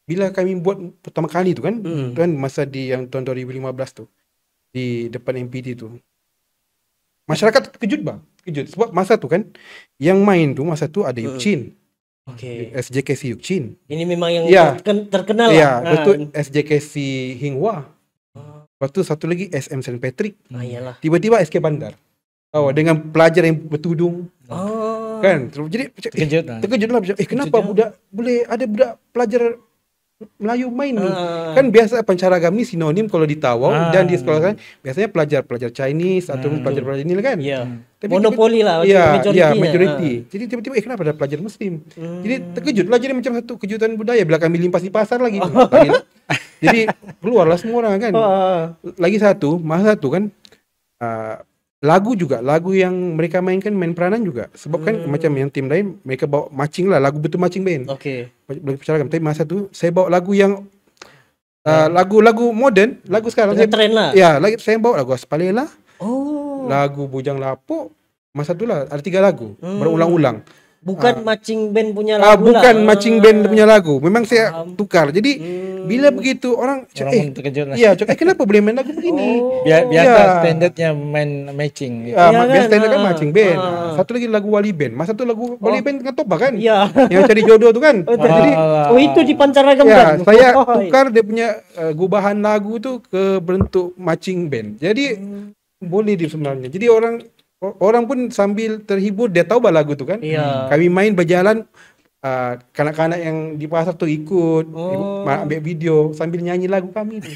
bila kami buat pertama kali tu kan, kan masa di yang tahun 2015 tu di depan MPT tu, masyarakat terkejut bang, terkejut sebab masa tu kan yang main tu masa tu ada Yukchin, SJKC Yukchin. Ini memang yang terkenal lah. lah. Lepas tu SJKC Hinghua. Lepas tu satu lagi SM St. Patrick. Tiba-tiba SK Bandar. Dengan pelajar yang bertudung. Kan? Jadi terkejut lah. Kenapa budak boleh ada budak pelajar Melayu main ni? Kan biasa pancaragam ni sinonim kalau di Tawau dan di sekolah kan biasanya pelajar Chinese atau pelajar-pelajar ini kan. Tapi monopoli lah, majoriti. Jadi tiba-tiba kenapa ada pelajar Muslim? Jadi terkejutlah, jadi macam satu kejutan budaya bila kami limpas di pasar lagi. Jadi keluarlah semua orang kan. Lagi satu, masa satu kan lagu yang mereka mainkan main peranan juga. Sebab kan macam yang tim lain mereka bawa marching lah, lagu betul marching band. Tapi masa tu saya bawa lagu yang lagu modern, lagu sekarang saya trend lah. Ya, saya bawa lagu Aspalela. Lagu Bujang Lapuk. Masa tu lah ada 3 lagu berulang-ulang. Bukan marching band punya lagu bukan lah. Marching band punya lagu. Memang saya tukar. Jadi bila begitu orang terkejut lah. Ya, kenapa boleh main lagu begini? Biasa standardnya main matching. Biasa standard kan marching band. Satu lagi lagu Wali Band. Masa tu lagu Wali Band dengan Toba kan? Yang cari jodoh tu kan? Jadi itu di pancaragam kan? Saya tukar dia punya gubahan lagu tu ke bentuk marching band. Jadi boleh dia sebenarnya. Jadi orang pun sambil terhibur, dia tahu bah lagu tu kan. Kami main berjalan, kanak-kanak yang di pasar tu ikut ambil video sambil nyanyi lagu kami tu.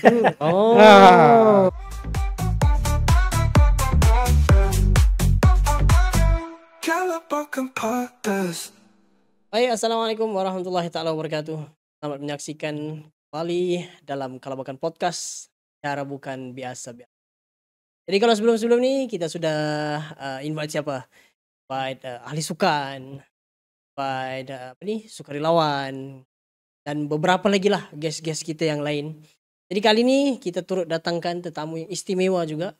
Baik, Assalamualaikum warahmatullahi taala wabarakatuh. Selamat menyaksikan kembali dalam Kalabakan Podcast, cara bukan biasa-biasa. Jadi kalau sebelum-sebelum ni kita sudah invite siapa? Invite ahli sukan, invite sukarelawan dan beberapa lagi lah guest-guest kita yang lain. Jadi kali ni kita turut datangkan tetamu yang istimewa juga,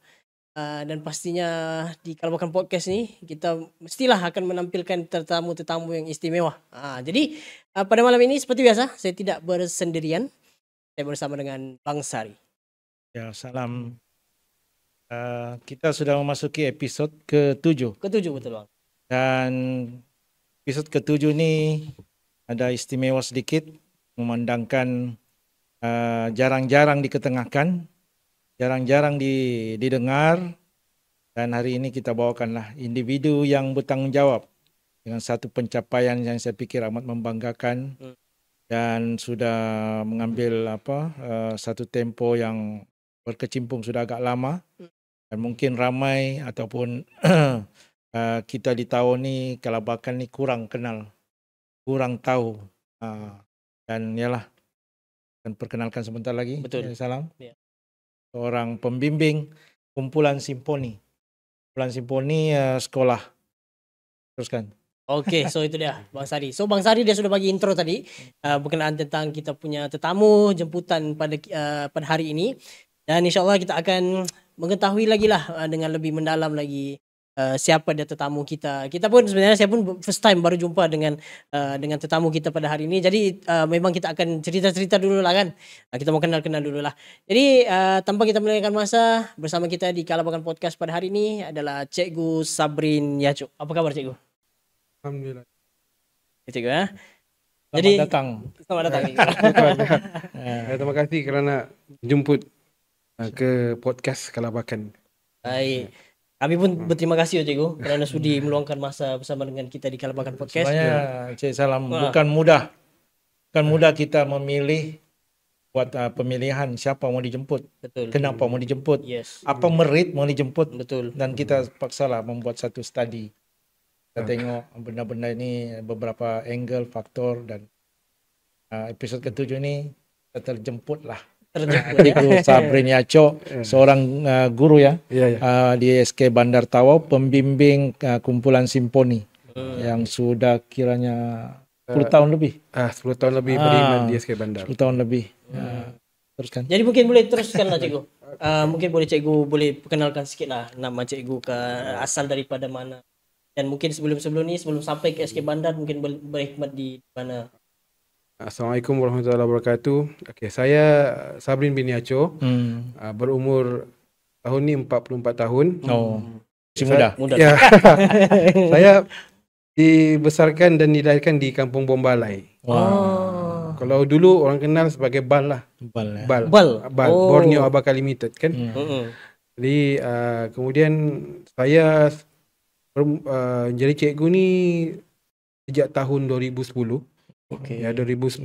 dan pastinya di Kalabakan Podcast ni kita mestilah akan menampilkan tetamu-tetamu yang istimewa. Jadi pada malam ini seperti biasa saya tidak bersendirian. Saya bersama dengan Bang Sari. Ya, salam. Kita sudah memasuki episod ke-7. Ke-7 betul bang. Dan episod ke-7 ni ada istimewa sedikit, memandangkan jarang-jarang diketengahkan, jarang-jarang didengar. Dan hari ini kita bawakanlah individu yang bertanggung jawab dengan satu pencapaian yang saya pikir amat membanggakan dan sudah mengambil satu tempo yang berkecimpung sudah agak lama. Dan mungkin ramai ataupun kita di tahun ni Kalabakan ni kurang kenal, kurang tahu. Dan ialah akan perkenalkan sebentar lagi. Betul. Salam. Seorang pembimbing kumpulan simponi. Kumpulan simponi sekolah. Teruskan. Okey, so itu dia Bang Sari. So Bang Sari dia sudah bagi intro tadi berkenaan tentang kita punya tetamu jemputan pada hari ini. Dan insyaAllah kita akan mengetahui lagi lah dengan lebih mendalam lagi siapa dia tetamu kita. Kita pun sebenarnya saya pun first time baru jumpa dengan tetamu kita pada hari ini. Jadi memang kita akan cerita-cerita dulu lah kan. Kita mau kenal-kenal dulu lah. Jadi tanpa kita melengahkan masa, bersama kita di Kalabakan Podcast pada hari ini adalah Cikgu Sabrin Yaco. Apa kabar Cikgu? Alhamdulillah. Cikgu ya. Selamat datang. Selamat datang. Terima kasih kerana jemput ke podcast Kalabakan. Baik. Kami pun berterima kasih Cikgu kerana sudi meluangkan masa bersama dengan kita di Kalabakan Podcast. Sebenarnya Cik Salam, bukan mudah kita memilih buat pemilihan siapa mau dijemput. Betul. Kenapa mau dijemput? Yes. Apa merit mau dijemput? Betul. Dan kita paksalah membuat satu study. Kita tengok benda-benda ini beberapa angle, faktor, dan episod ke-7 ini kita terjemput lah. Cikgu Sabrin Yaco, seorang guru di SK Bandar Tawau, pembimbing kumpulan simponi yang sudah kiranya 10 tahun lebih. 10 tahun lebih beriman di SK Bandar. 10 tahun lebih. Teruskan. Jadi mungkin boleh teruskan lah Cikgu. Mungkin Cikgu boleh perkenalkan sikit lah nama Cikgu asal daripada mana. Dan mungkin sebelum sampai ke SK Bandar mungkin berkhidmat di mana. Assalamualaikum warahmatullahi wabarakatuh. Okey, saya Sabrin bin Yaco. Berumur tahun ni 44 tahun. Oh, masih muda. Ya. Saya dibesarkan dan dilahirkan di Kampung Bombalai. Kalau dulu orang kenal sebagai Bal lah. Bal. Borneo Abaka Limited kan. Jadi kemudian saya jadi cikgu ni sejak tahun 2010. Ya 2010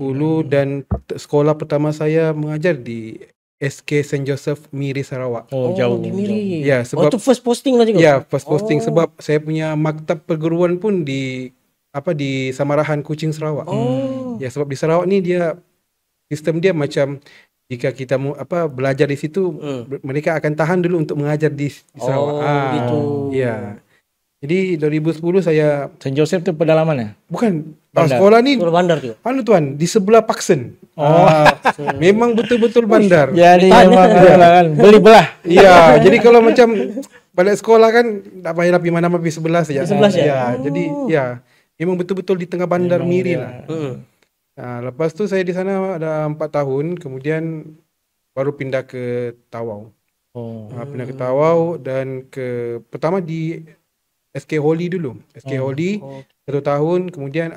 dan sekolah pertama saya mengajar di SK St. Joseph Miri Sarawak. Oh, jauh. Di Miri. Ya, sebab itu first posting lah juga. Ya, first posting sebab saya punya maktab perguruan pun di Samarahan Kuching Sarawak. Ya, sebab di Sarawak ni sistem dia macam jika kita belajar di situ mereka akan tahan dulu untuk mengajar di Sarawak. Gitu. Ya. Jadi 2010 saya St. Joseph tu pedalaman ya? Bukan. Bandar. Sekolah ni Sekolah bandar tu. Tuan, di sebelah Paksen. Memang betul-betul bandar. Jadi memang kan beli belah. Ya, jadi kalau macam balik sekolah kan tak payah pergi mana pergi sebelah saja. Sebelah saja. Ya, jadi ya memang betul-betul di tengah bandar Miri lah. Lepas tu saya di sana ada 4 tahun, kemudian baru pindah ke Tawau. Pindah ke Tawau dan pertama di SK Holy dulu. SK Holy 1 tahun, kemudian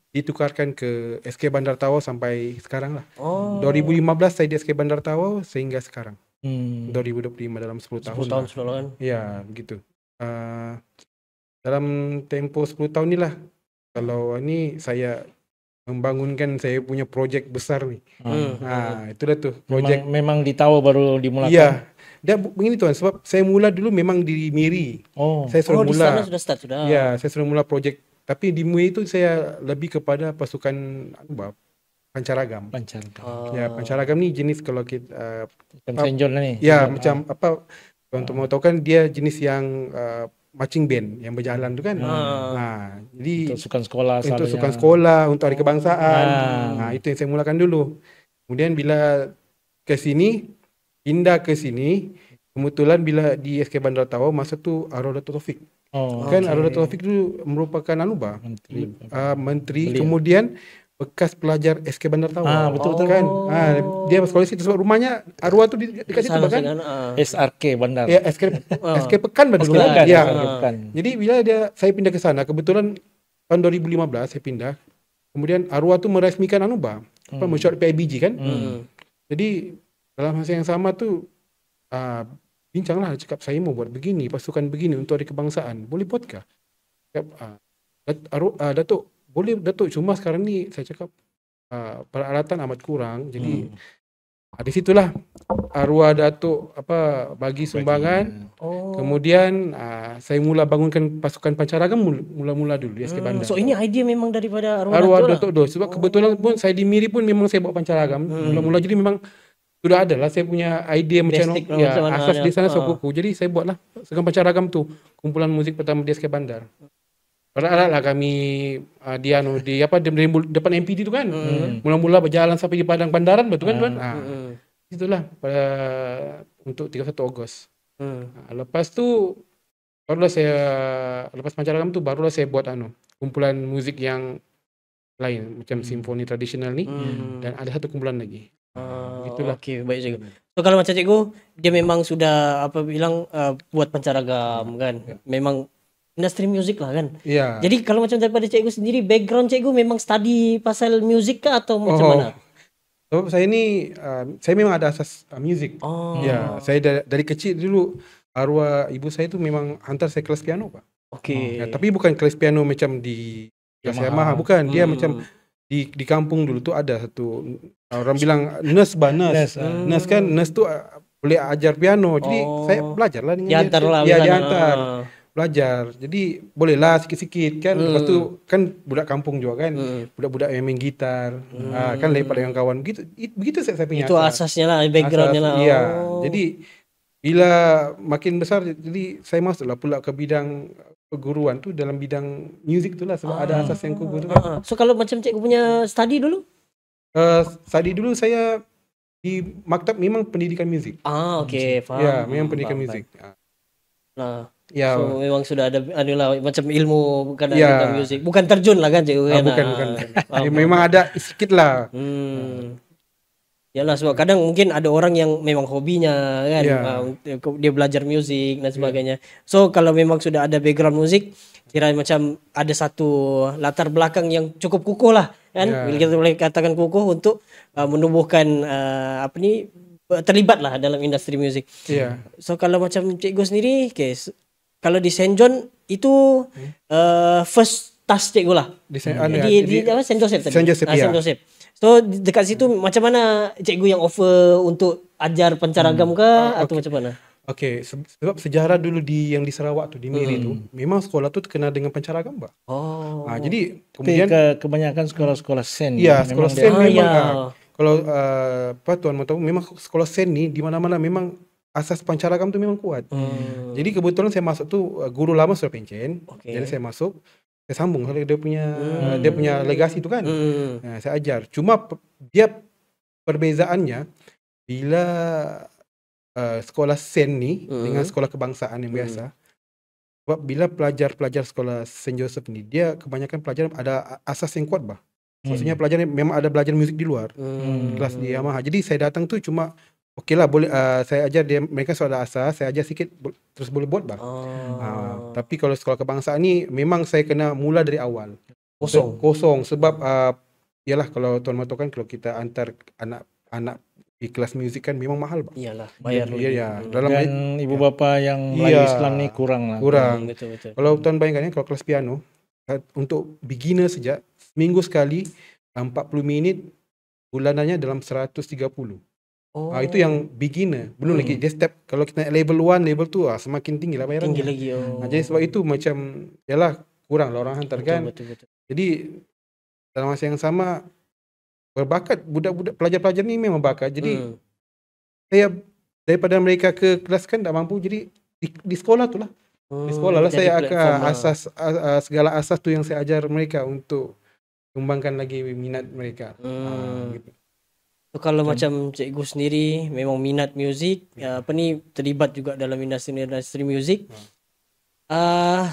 ditukarkan ke SK Bandar Tawau sampai sekarang lah. 2015 saya di SK Bandar Tawau sehingga sekarang. 2025 dalam 10 tahun. 10 tahun sudah kan. Ya, begitu. Dalam tempoh 10 tahun ni lah, kalau ni saya membangunkan saya punya projek besar ni. Itulah tu projek. Memang di Tawau baru dimulakan. Ya. Dia begini tuan, sebab saya mula dulu memang di Miri. Saya suruh di mula. sana sudah start sudah. Ya, saya suruh mula projek. Tapi di Mui itu saya lebih kepada pasukan pancaragam. Ya, pancaragam ni jenis kalau kita macam St. John lah ni. Ya, macam untuk mau tahu kan dia jenis yang marching band yang berjalan tu kan. Jadi untuk sukan sekolah untuk sukan sekolah, untuk hari kebangsaan. Itu yang saya mulakan dulu. Kemudian bila pindah ke sini, kebetulan bila di SK Bandar Tawau masa tu arwah Datuk Taufik. Arwah Datuk Taufik tu merupakan menteri kemudian bekas pelajar SK Bandar Tawau. Betul kan. Dia sekolah situ sebab rumahnya arwah tu dekat situ kan. SRK Bandar. Ya, SK Pekan dulu kan. Ya. Jadi bila saya pindah ke sana, kebetulan tahun 2015 saya pindah. Kemudian arwah tu meresmikan mesyuarat PIBG kan. Jadi dalam masa yang sama tu bincanglah, cakap saya mau buat begini, pasukan begini untuk hari kebangsaan. Boleh buatkah? Datuk, boleh Datuk, cuma sekarang ni saya cakap peralatan amat kurang. Jadi di situlah arwah Datuk bagi sumbangan. Kemudian saya mula bangunkan pasukan pancaragam mula-mula dulu di SK Bandar. So ini idea memang daripada arwah Datuk Dos. Sebab kebetulan pun saya di Miri pun memang saya bawa pancaragam. Mula-mula jadi memang sudah ada lah saya punya idea macam asas di sana Sokuku. Jadi saya buatlah Seragam Pancaragam tu, kumpulan muzik pertama di SK Bandar. Pada lah kami di depan MPD tu kan. Mula-mula berjalan sampai di Padang Bandaran, betul kan tuan? Itulah pada untuk 31 Ogos. Lepas tu lepas Pancaragam tu barulah saya buat kumpulan muzik yang lain macam simfoni tradisional ni dan ada satu kumpulan lagi. Begitulah. Okey, baik cikgu. So kalau macam cikgu, dia memang sudah buat pancaragam kan. Memang industri muzik lah kan. Ya. Jadi kalau macam daripada cikgu sendiri, background cikgu memang study pasal muzik kah atau macam mana? So saya ni saya memang ada asas muzik. Ya, saya dari kecil dulu arwah ibu saya tu memang hantar saya kelas piano Pak. Okey. Tapi bukan kelas piano macam di Yamaha, bukan. Dia macam di kampung dulu tu ada satu orang bilang nurse kan, nurse tu boleh ajar piano. Jadi saya belajarlah dengan dia. Diantar belajar. Jadi bolehlah sikit-sikit kan. Lepas tu kan budak kampung juga kan. Budak-budak yang main gitar. Kan daripada yang kawan. Begitu saya punya itu asasnya lah, backgroundnya lah. Iya. Jadi bila makin besar, jadi saya masuklah pula ke bidang perguruan tu dalam bidang muzik tu lah sebab ada asas yang kugu tu kan. So kalau macam cikgu punya study dulu? Study dulu saya di maktab memang pendidikan muzik. Okey, faham. Ya, memang pendidikan muzik. Nah, Ya. so memang sudah ada adalah macam ilmu bukan Ya. tentang musik. Bukan terjun lah kan cikgu kan. Bukan. Faham, Memang faham. ada sedikit lah. Yalah sebab kadang mungkin ada orang yang memang hobinya kan Ya. dia belajar musik dan sebagainya. So kalau memang sudah ada background musik kira macam ada satu latar belakang yang cukup kukuh lah kan. Ya. Kita boleh katakan kukuh untuk menumbuhkan terlibat lah dalam industri musik. Ya. So kalau macam cikgu sendiri kalau di St. John itu first task cikgu lah. Di Apa St. Joseph tadi? St. Joseph, ya. St. Joseph. So dekat situ macam mana cikgu yang offer untuk ajar pancaragam kah atau macam mana? Okey, sebab sejarah dulu yang di Sarawak tu, di Miri tu, memang sekolah tu terkenal dengan pancaragam, Pak. Oh. Jadi Tapi kemudian kebanyakan sekolah-sekolah sen. ya, sekolah sen memang ya. kalau tuan mau tahu memang sekolah sen ni di mana-mana memang asas pancaragam tu memang kuat. Jadi kebetulan saya masuk tu guru lama sudah pencen. Okey. Jadi saya masuk, saya sambung kalau dia punya legasi tu kan. Saya ajar. Cuma dia perbezaannya bila sekolah sen ni dengan sekolah kebangsaan yang biasa. Sebab bila pelajar-pelajar sekolah St. Joseph ni, dia kebanyakan pelajar ada asas yang kuat, bah. Maksudnya pelajar ni memang ada belajar muzik di luar. Kelas di Yamaha. Jadi saya datang tu cuma okeylah boleh saya ajar dia, mereka sudah ada asas, saya ajar sikit terus boleh buat, bah. Tapi kalau sekolah kebangsaan ni memang saya kena mula dari awal. Kosong sebab yalah kalau tuan tahu kan kalau kita antar anak di kelas muzik kan memang mahal, Pak. Iyalah, bayar Ya. Dan ibu bapa yang Melayu Islam ni kurang lah. Betul. Kalau tuan bayangkan ya, kalau kelas piano untuk beginner saja seminggu sekali 40 minit bulanannya dalam 130. Itu yang beginner. Belum lagi dia step kalau kita naik level 1, level 2 semakin tinggi lah bayarannya. Tinggi lagi. Jadi sebab itu macam yalah kurang lah orang hantar kan. Betul. Jadi dalam masa yang sama berbakat budak-budak pelajar-pelajar ni memang bakat. Jadi saya daripada mereka ke kelas kan tak mampu, jadi di sekolah tu lah. Di sekolah lah saya akan asas segala asas tu yang saya ajar mereka untuk kembangkan lagi minat mereka. Gitu. So, kalau macam cikgu sendiri memang minat muzik, terlibat juga dalam industri muzik.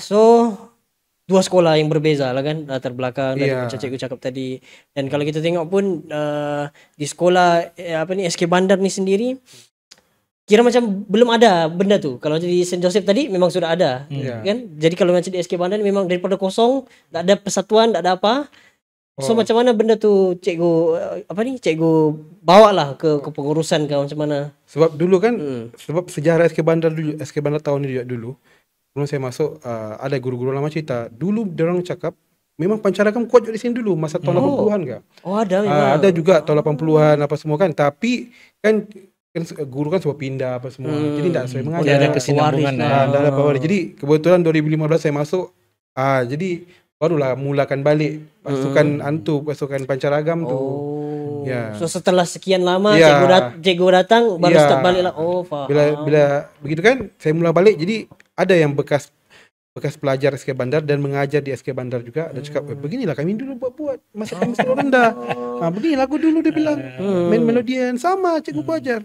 So dua sekolah yang berbeza lah kan latar belakang dari macam cikgu cakap tadi. Dan kalau kita tengok pun di sekolah SK Bandar ni sendiri kira macam belum ada benda tu. Kalau di St. Joseph tadi memang sudah ada kan. Jadi kalau macam di SK Bandar memang daripada kosong, tak ada persatuan, tak ada apa. So macam mana benda tu cikgu bawa lah ke pengurusan ke macam mana? Sebab dulu kan sebab sejarah SK Bandar tahun ni juga dulu. Sebelum saya masuk ada guru-guru lama cerita. Dulu diorang cakap memang pancaragam kuat di sini dulu masa tahun 80-an ke. Ada ada juga tahun 80-an apa semua kan. Tapi kan guru kan semua pindah apa semua. Jadi tak sesuai mengajar. Ada kesinambungan. Ada power. Jadi kebetulan 2015 saya masuk. Jadi barulah mulakan balik pasukan pancaragam tu. So setelah sekian lama cikgu datang baru start balik lah. Faham. Bila begitu kan saya mula balik, jadi ada yang bekas pelajar SK Bandar dan mengajar di SK Bandar juga. Dia cakap beginilah kami dulu buat masa kami sekolah rendah. Begini lagu dulu dia bilang. Main melodian sama cikgu ajar.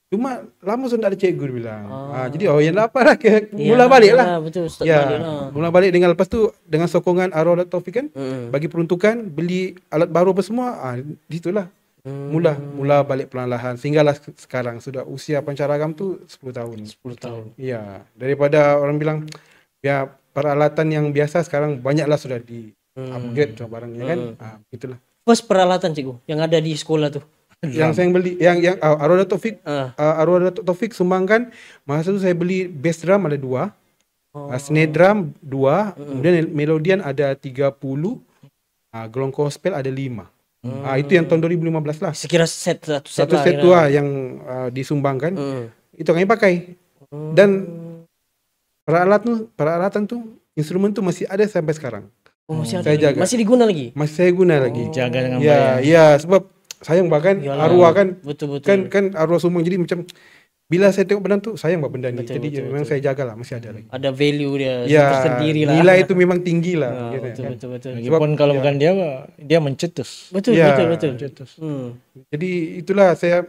Cuma lama sudah ada cikgu dia bilang. Jadi yang apa lah mula balik lah. Betul, start balik lah. Mula balik dengan lepas tu dengan sokongan arwah Datuk Taufik kan bagi peruntukan, beli alat baru apa semua. Di situlah mula balik perlahan-lahan sehinggalah sekarang sudah usia pancaragam tu 10 tahun. 10 tahun. Ya, daripada orang bilang ya peralatan yang biasa sekarang banyaklah sudah di upgrade barangnya kan. Itulah. First peralatan cikgu yang ada di sekolah tu. Yang saya beli yang arwah Datuk Taufik sumbangkan. Masa tu saya beli bass drum ada 2. Snare drum 2, kemudian melodian ada 30, gelong gospel ada 5. Itu yang tahun 2015 lah. Sekira satu set tu lah yang disumbangkan. Itu kami pakai. Dan peralatan tu, instrumen tu masih ada sampai sekarang. Saya jaga. Masih diguna lagi? Masih saya guna lagi. Jaga dengan baik. Ya, sebab sayang bahkan arwah kan. Betul. Kan arwah sumbang, jadi macam bila saya tengok benda tu sayang benda ni. Jadi memang saya jagalah, masih ada lagi. Ada value dia tersendiri lah. Nilai itu memang tinggi lah. Betul. Lagipun kalau bukan dia mencetus. Betul. Mencetus. Jadi itulah saya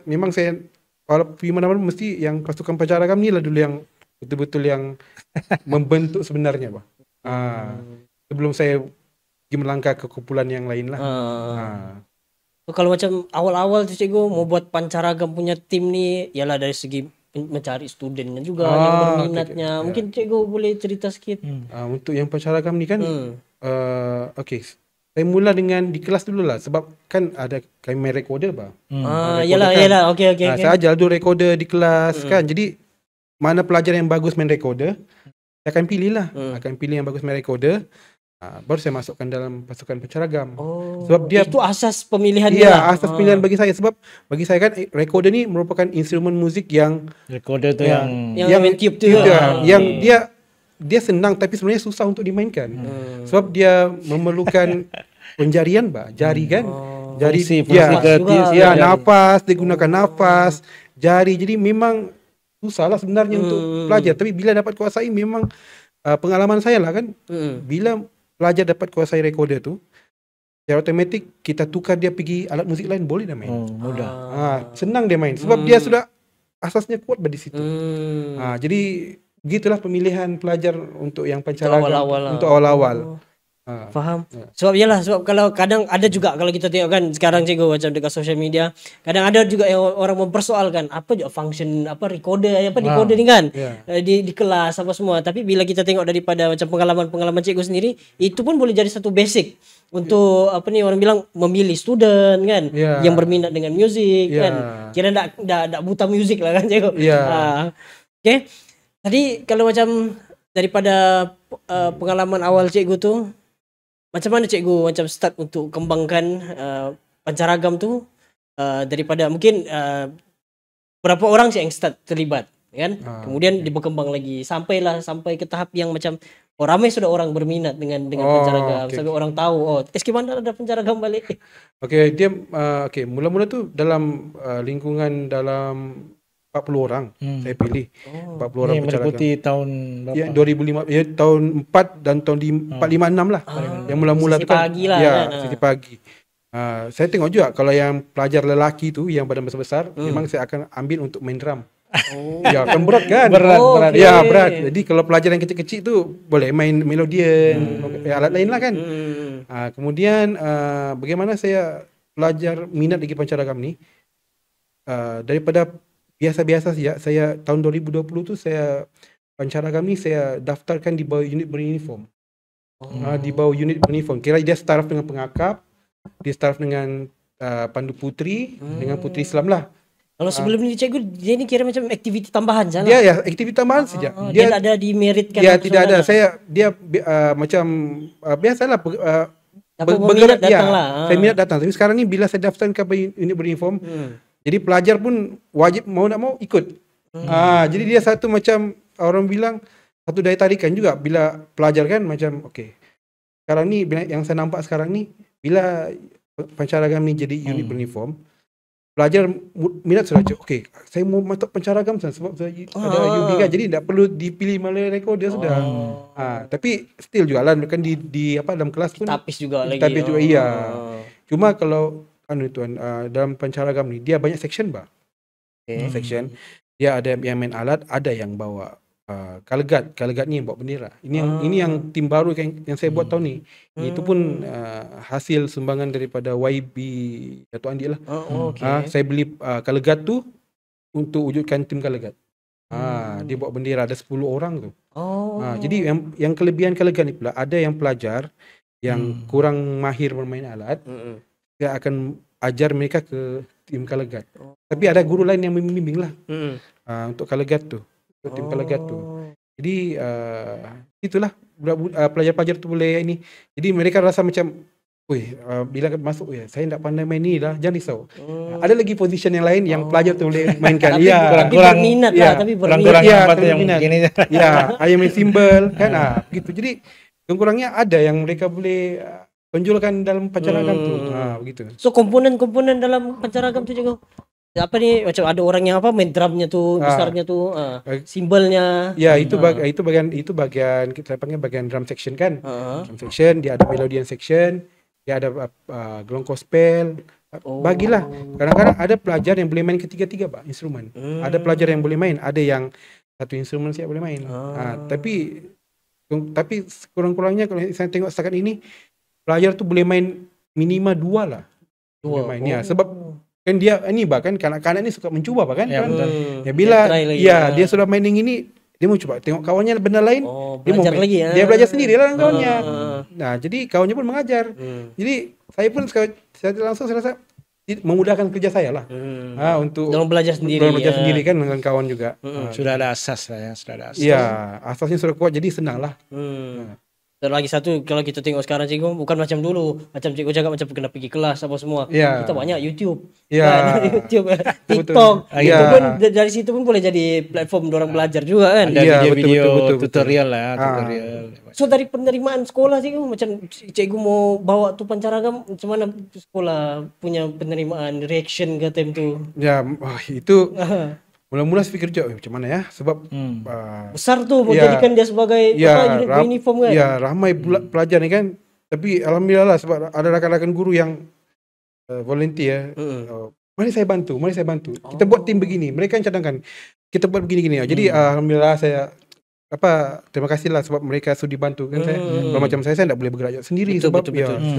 kalau pergi mana-mana mesti yang pasukan pancaragam ni lah dulu yang betul-betul yang membentuk sebenarnya, Pak. Sebelum saya pergi melangkah ke kumpulan yang lain lah. So, kalau macam awal-awal tu cikgu mau buat pancaragam punya tim ni, ialah dari segi mencari studennya juga yang berminatnya. Mungkin cikgu boleh cerita sikit. Untuk yang pancaragam ni kan, saya mula dengan di kelas dulu lah, sebab kan ada kami main recorder, Pak. Yalah, okey. Saya ajar dulu recorder di kelas kan. Jadi mana pelajar yang bagus main recorder, saya akan pilih lah. Akan pilih yang bagus main recorder. Baru saya masukkan dalam pasukan pancaragam. Sebab dia itu asas pemilihan dia. Ya, asas pilihan bagi saya, sebab bagi saya kan recorder ni merupakan instrumen muzik yang recorder tu yang tiup tu. Yang dia senang tapi sebenarnya susah untuk dimainkan. Sebab dia memerlukan penjarian, Pak. Jari kan. Jari nafas, dia gunakan nafas, jari. Jadi memang susah lah sebenarnya untuk pelajar. Tapi bila dapat kuasai, memang pengalaman saya lah kan. Bila pelajar dapat kuasai recorder tu, secara otomatik kita tukar dia pergi alat muzik lain, boleh dah main. Mudah. Senang dia main sebab dia sudah asasnya kuat di situ. Jadi begitulah pemilihan pelajar untuk yang pancaragam untuk awal-awal. Faham. Sebab kalau kadang ada juga, kalau kita tengok kan sekarang cikgu macam dekat social media, kadang ada juga yang orang mempersoalkan apa juga function recorder decoder ni kan, di kelas apa semua. Tapi bila kita tengok daripada macam pengalaman cikgu sendiri, itu pun boleh jadi satu basic untuk orang bilang memilih student kan, yang berminat dengan muzik kan. Kira tak buta muzik lah kan cikgu. Okay. Tadi kalau macam daripada pengalaman awal cikgu tu, macam mana cikgu macam start untuk kembangkan pancaragam tu, daripada mungkin berapa orang sih yang start terlibat kan, kemudian berkembang lagi sampai ke tahap yang macam ramai sudah orang berminat dengan pancaragam, sampai orang tahu SK Bandar ada pancaragam balik. Dia mula-mula tu dalam lingkungan dalam 40 orang saya pilih. 40 orang meliputi tahun berapa? 2005, tahun 4 dan tahun 456 lah. Yang mula-mula tu kan. Sesi pagi. Saya tengok juga kalau yang pelajar lelaki tu yang badan besar-besar, memang saya akan ambil untuk main drum. Kan berat kan? Berat. Berat. Jadi kalau pelajar yang kecil-kecil tu boleh main melodian, alat lain lah kan. Kemudian bagaimana saya belajar minat lagi pancaragam ni, daripada biasa-biasa saja. Saya tahun 2020 tu saya pancaragam ni saya daftarkan di bawah unit beruniform. Di bawah unit beruniform. Kira dia staraf dengan pengakap, dia staraf dengan pandu putri, dengan putri Islam lah. Kalau sebelum ni cikgu, dia ni kira macam aktiviti tambahan saja. Dia aktiviti tambahan saja. Dia tak ada dimeritkan. Ya, tidak ada. Macam biasalah bergerak dia. Saya minat datang. Tapi sekarang ni bila saya daftarkan ke unit beruniform, jadi pelajar pun wajib mau nak mau ikut. Jadi dia satu macam orang bilang satu daya tarikan juga bila pelajar kan macam sekarang ni yang saya nampak sekarang ni bila pancaragam ni jadi unit beruniform, pelajar minat sudah saya mau masuk pancaragam sebab saya ada UB kan, jadi tak perlu dipilih melalui recorder sudah. Tapi still juga lah kan di dalam kelas pun tapis juga lagi. Tapis juga Cuma kalau dalam pancaragam ni dia banyak section, Pak. Section. Dia ada yang main alat, ada yang bawa kalegat ni yang bawa bendera. Ini yang tim baru yang saya buat tahun ni. Itu pun hasil sumbangan daripada YB Dato' Andi lah. Saya beli kalegat tu untuk wujudkan tim kalegat. Dia bawa bendera, ada 10 orang tu. Jadi yang kelebihan kalegat ni pula, ada yang pelajar yang kurang mahir bermain alat, saya akan ajar mereka ke tim kalegat. Tapi ada guru lain yang membimbing lah untuk kalegat tu, untuk tim kalegat tu. Jadi itulah pelajar-pelajar tu boleh ini. Jadi mereka rasa macam, bila masuk saya tak pandai main ni lah, jangan risau. Ada lagi position yang lain yang pelajar tu boleh mainkan. Kurang minat lah, tapi berminat. Ayah main simbol kan, begitu. Jadi kurangnya ada yang mereka boleh tonjolkan dalam pancaragam tu. Begitu. So komponen-komponen dalam pancaragam tu juga apa ni, macam ada orang yang main drumnya tu, besarnya tu, simbolnya. Itu bagian kita panggil bagian drum section kan. Drum section, dia ada melodian section, dia ada gelong gospel. Bagilah. Kadang-kadang ada pelajar yang boleh main ketiga-tiga, Pak, instrumen. Ada pelajar yang boleh main, ada yang satu instrumen siap boleh main. Tapi kurang-kurangnya kalau saya tengok setakat ini, pelajar tu boleh main minimal 2 lah. Boleh main. Ya, sebab kan dia ni bahkan kanak-kanak ni suka mencuba kan. Ya, betul. Ya bila Dia dia sudah main yang ini, dia mau coba tengok kawannya benda lain, dia mau belajar main. lagi. Dia belajar sendiri lah dengan kawannya. Nah, jadi kawannya pun mengajar. Jadi saya pun saya langsung saya rasa memudahkan kerja saya lah. Untuk dalam belajar sendiri. Kan dengan kawan juga. Sudah ada asas lah ya, sudah ada asas. Ya, asasnya sudah kuat jadi senang lah. Dan lagi satu, kalau kita tengok sekarang cikgu, bukan macam dulu. Macam cikgu cakap macam kena pergi kelas apa semua. Kita banyak YouTube. YouTube, TikTok. Itu pun dari situ pun boleh jadi platform orang belajar juga kan. Ada video tutorial lah, tutorial. So dari penerimaan sekolah cikgu, macam cikgu mau bawa tu pancaragam, macam mana sekolah punya penerimaan, reaction ke time tu? Ya, itu mula-mula saya fikir juga macam mana ya, sebab besar tu mau jadikan dia sebagai uniform kan. Ya, ramai pelajar ni kan. Tapi alhamdulillah lah, sebab ada rakan-rakan guru yang volunteer. Mari saya bantu. Kita buat tim begini. Mereka yang cadangkan, kita buat begini-gini. Jadi alhamdulillah saya terima kasih lah sebab mereka sudi bantu kan saya. Kalau macam saya tak boleh bergerak sendiri, sebab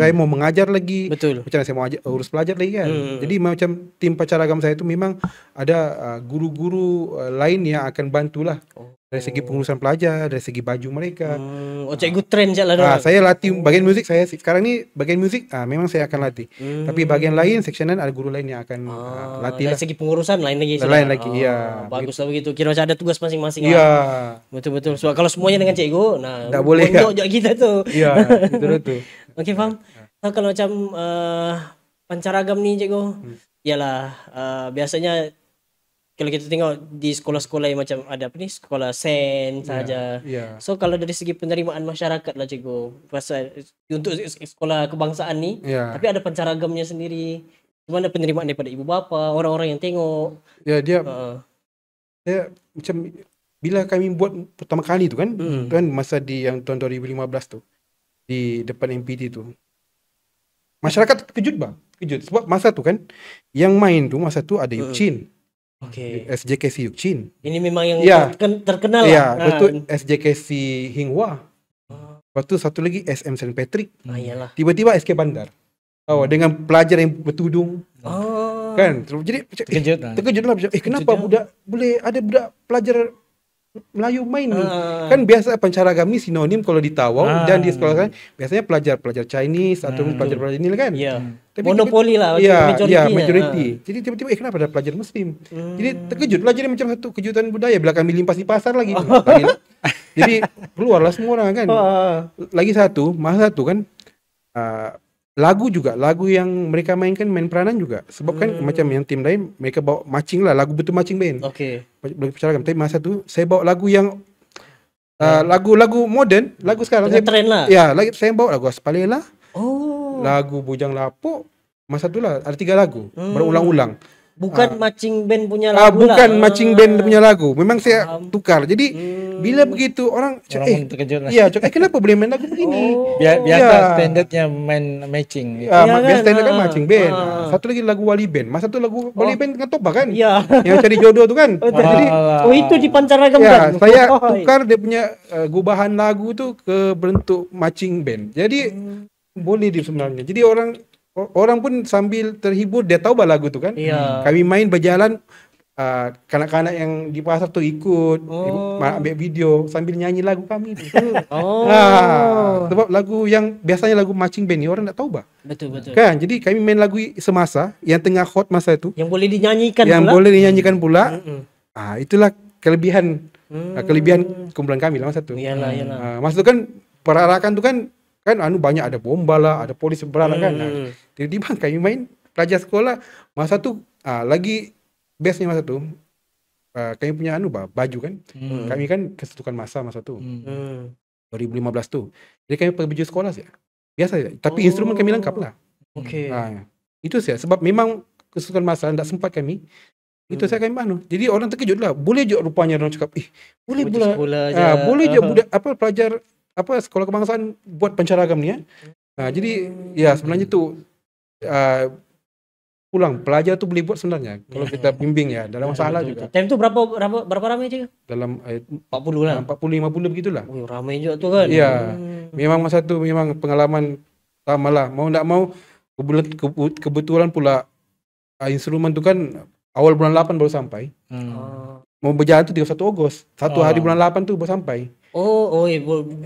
saya mau mengajar lagi. Macam mana saya mau urus pelajar lagi kan. Jadi macam tim Pancaragam saya tu memang ada guru-guru lain yang akan bantulah. Dari segi pengurusan pelajar, dari segi baju mereka. Cikgu train je lah. Saya latih bagian muzik, saya sekarang ni bagian muzik memang saya akan latih. Tapi bagian lain, sectionan ada guru lain yang akan latih lah. Dari segi pengurusan lain lagi. Bagus lah begitu. Kira macam ada tugas masing-masing. Betul-betul. Sebab kalau semuanya dengan cikgu, tak boleh kan. Kita tu. Betul-betul. Okey, faham. Kalau macam Pancaragam ni cikgu, ialah biasanya kalau kita tengok di sekolah-sekolah yang macam ada sekolah sen saja. So kalau dari segi penerimaan masyarakat lah cikgu, pasal untuk sekolah kebangsaan ni, tapi ada Pancaragamnya sendiri. Gimana penerimaan daripada ibu bapa, orang-orang yang tengok? Ya, dia macam bila kami buat pertama kali tu kan, masa di yang tahun 2015 tu di depan MPT tu, masyarakat terkejut sebab masa tu kan yang main tu masa tu ada Yukchin. SJKC Yukchin. Ini memang yang terkenal lah. Ya, betul. SJKC Hinghua. Lepas tu satu lagi SM St. Patrick. Tiba-tiba SK Bandar. Dengan pelajar yang bertudung. Kan? Jadi terkejut lah. Kenapa budak boleh ada budak pelajar Melayu main ni? Kan biasa Pancaragam ni sinonim kalau di Tawau dan di sekolah kan biasanya pelajar Chinese atau pelajar ini kan. Monopoli lah. Majoriti. Jadi tiba-tiba kenapa ada pelajar Muslim? Jadi terkejut lah, jadi macam satu kejutan budaya bila kami limpas di pasar lagi. Jadi keluarlah semua orang kan. Lagi satu, masa tu kan lagu yang mereka mainkan main peranan juga. Sebab kan macam yang tim lain mereka bawa marching lah, lagu betul marching band. Tapi masa tu saya bawa lagu yang lagu modern, lagu sekarang. Trend lah. Ya, saya bawa lagu Aspalela. Lagu Bujang Lapuk. Masa tu lah ada 3 lagu berulang-ulang. Bukan marching band punya lagu bukan marching band punya lagu. Memang saya tukar. Jadi bila begitu orang terkejut lah. Kenapa boleh main lagu begini? Biasa standardnya main matching gitu. Biasa standard kan marching band. Satu lagi lagu Wali Band. Masa tu lagu Wali Band dengan Toba kan? Yang cari jodoh tu kan? Jadi itu di Pancaragam kan? Saya tukar dia punya gubahan lagu tu ke bentuk marching band. Jadi boleh dia sebenarnya. Jadi orang pun sambil terhibur, dia tahu lagu tu kan. Kami main berjalan, kanak-kanak yang di pasar tu ikut ambil video sambil nyanyi lagu kami tu. Sebab lagu yang biasanya lagu marching band ni orang tak tahu betul kan. Jadi kami main lagu semasa yang tengah hot masa tu, yang boleh dinyanyikan pula. Itulah kelebihan kumpulan kami lah masa tu. Masa tu kan perarakan tu kan banyak ada bomba lah, ada polis beranak kan. Tiba-tiba kami main pelajar sekolah masa tu lagi bestnya masa tu kami punya baju kan. Kami kan kesetukan masa tu 2015 tu. Jadi kami pakai baju sekolah saja. Biasa saja. Tapi instrumen kami lengkap lah. Itu saja sebab memang kesetukan masa tak sempat kami. Itu saya kami jadi orang terkejut lah. Boleh juga rupanya orang cakap boleh pula. Boleh juga budak pelajar sekolah kebangsaan buat Pancaragam ni. Jadi sebenarnya tu pulang. Pelajar tu boleh buat sebenarnya kalau kita bimbing ya, dalam masalah juga. Time tu berapa ramai je? Dalam 40 lah. 40-50 begitulah. Oh, ramai juga tu kan. Ya, memang masa tu memang pengalaman sama lah. Mau tak mau kebetulan pula instrumen tu kan awal bulan 8 baru sampai. Mau berjalan tu 31 Ogos. Satu hari bulan 8 tu baru sampai.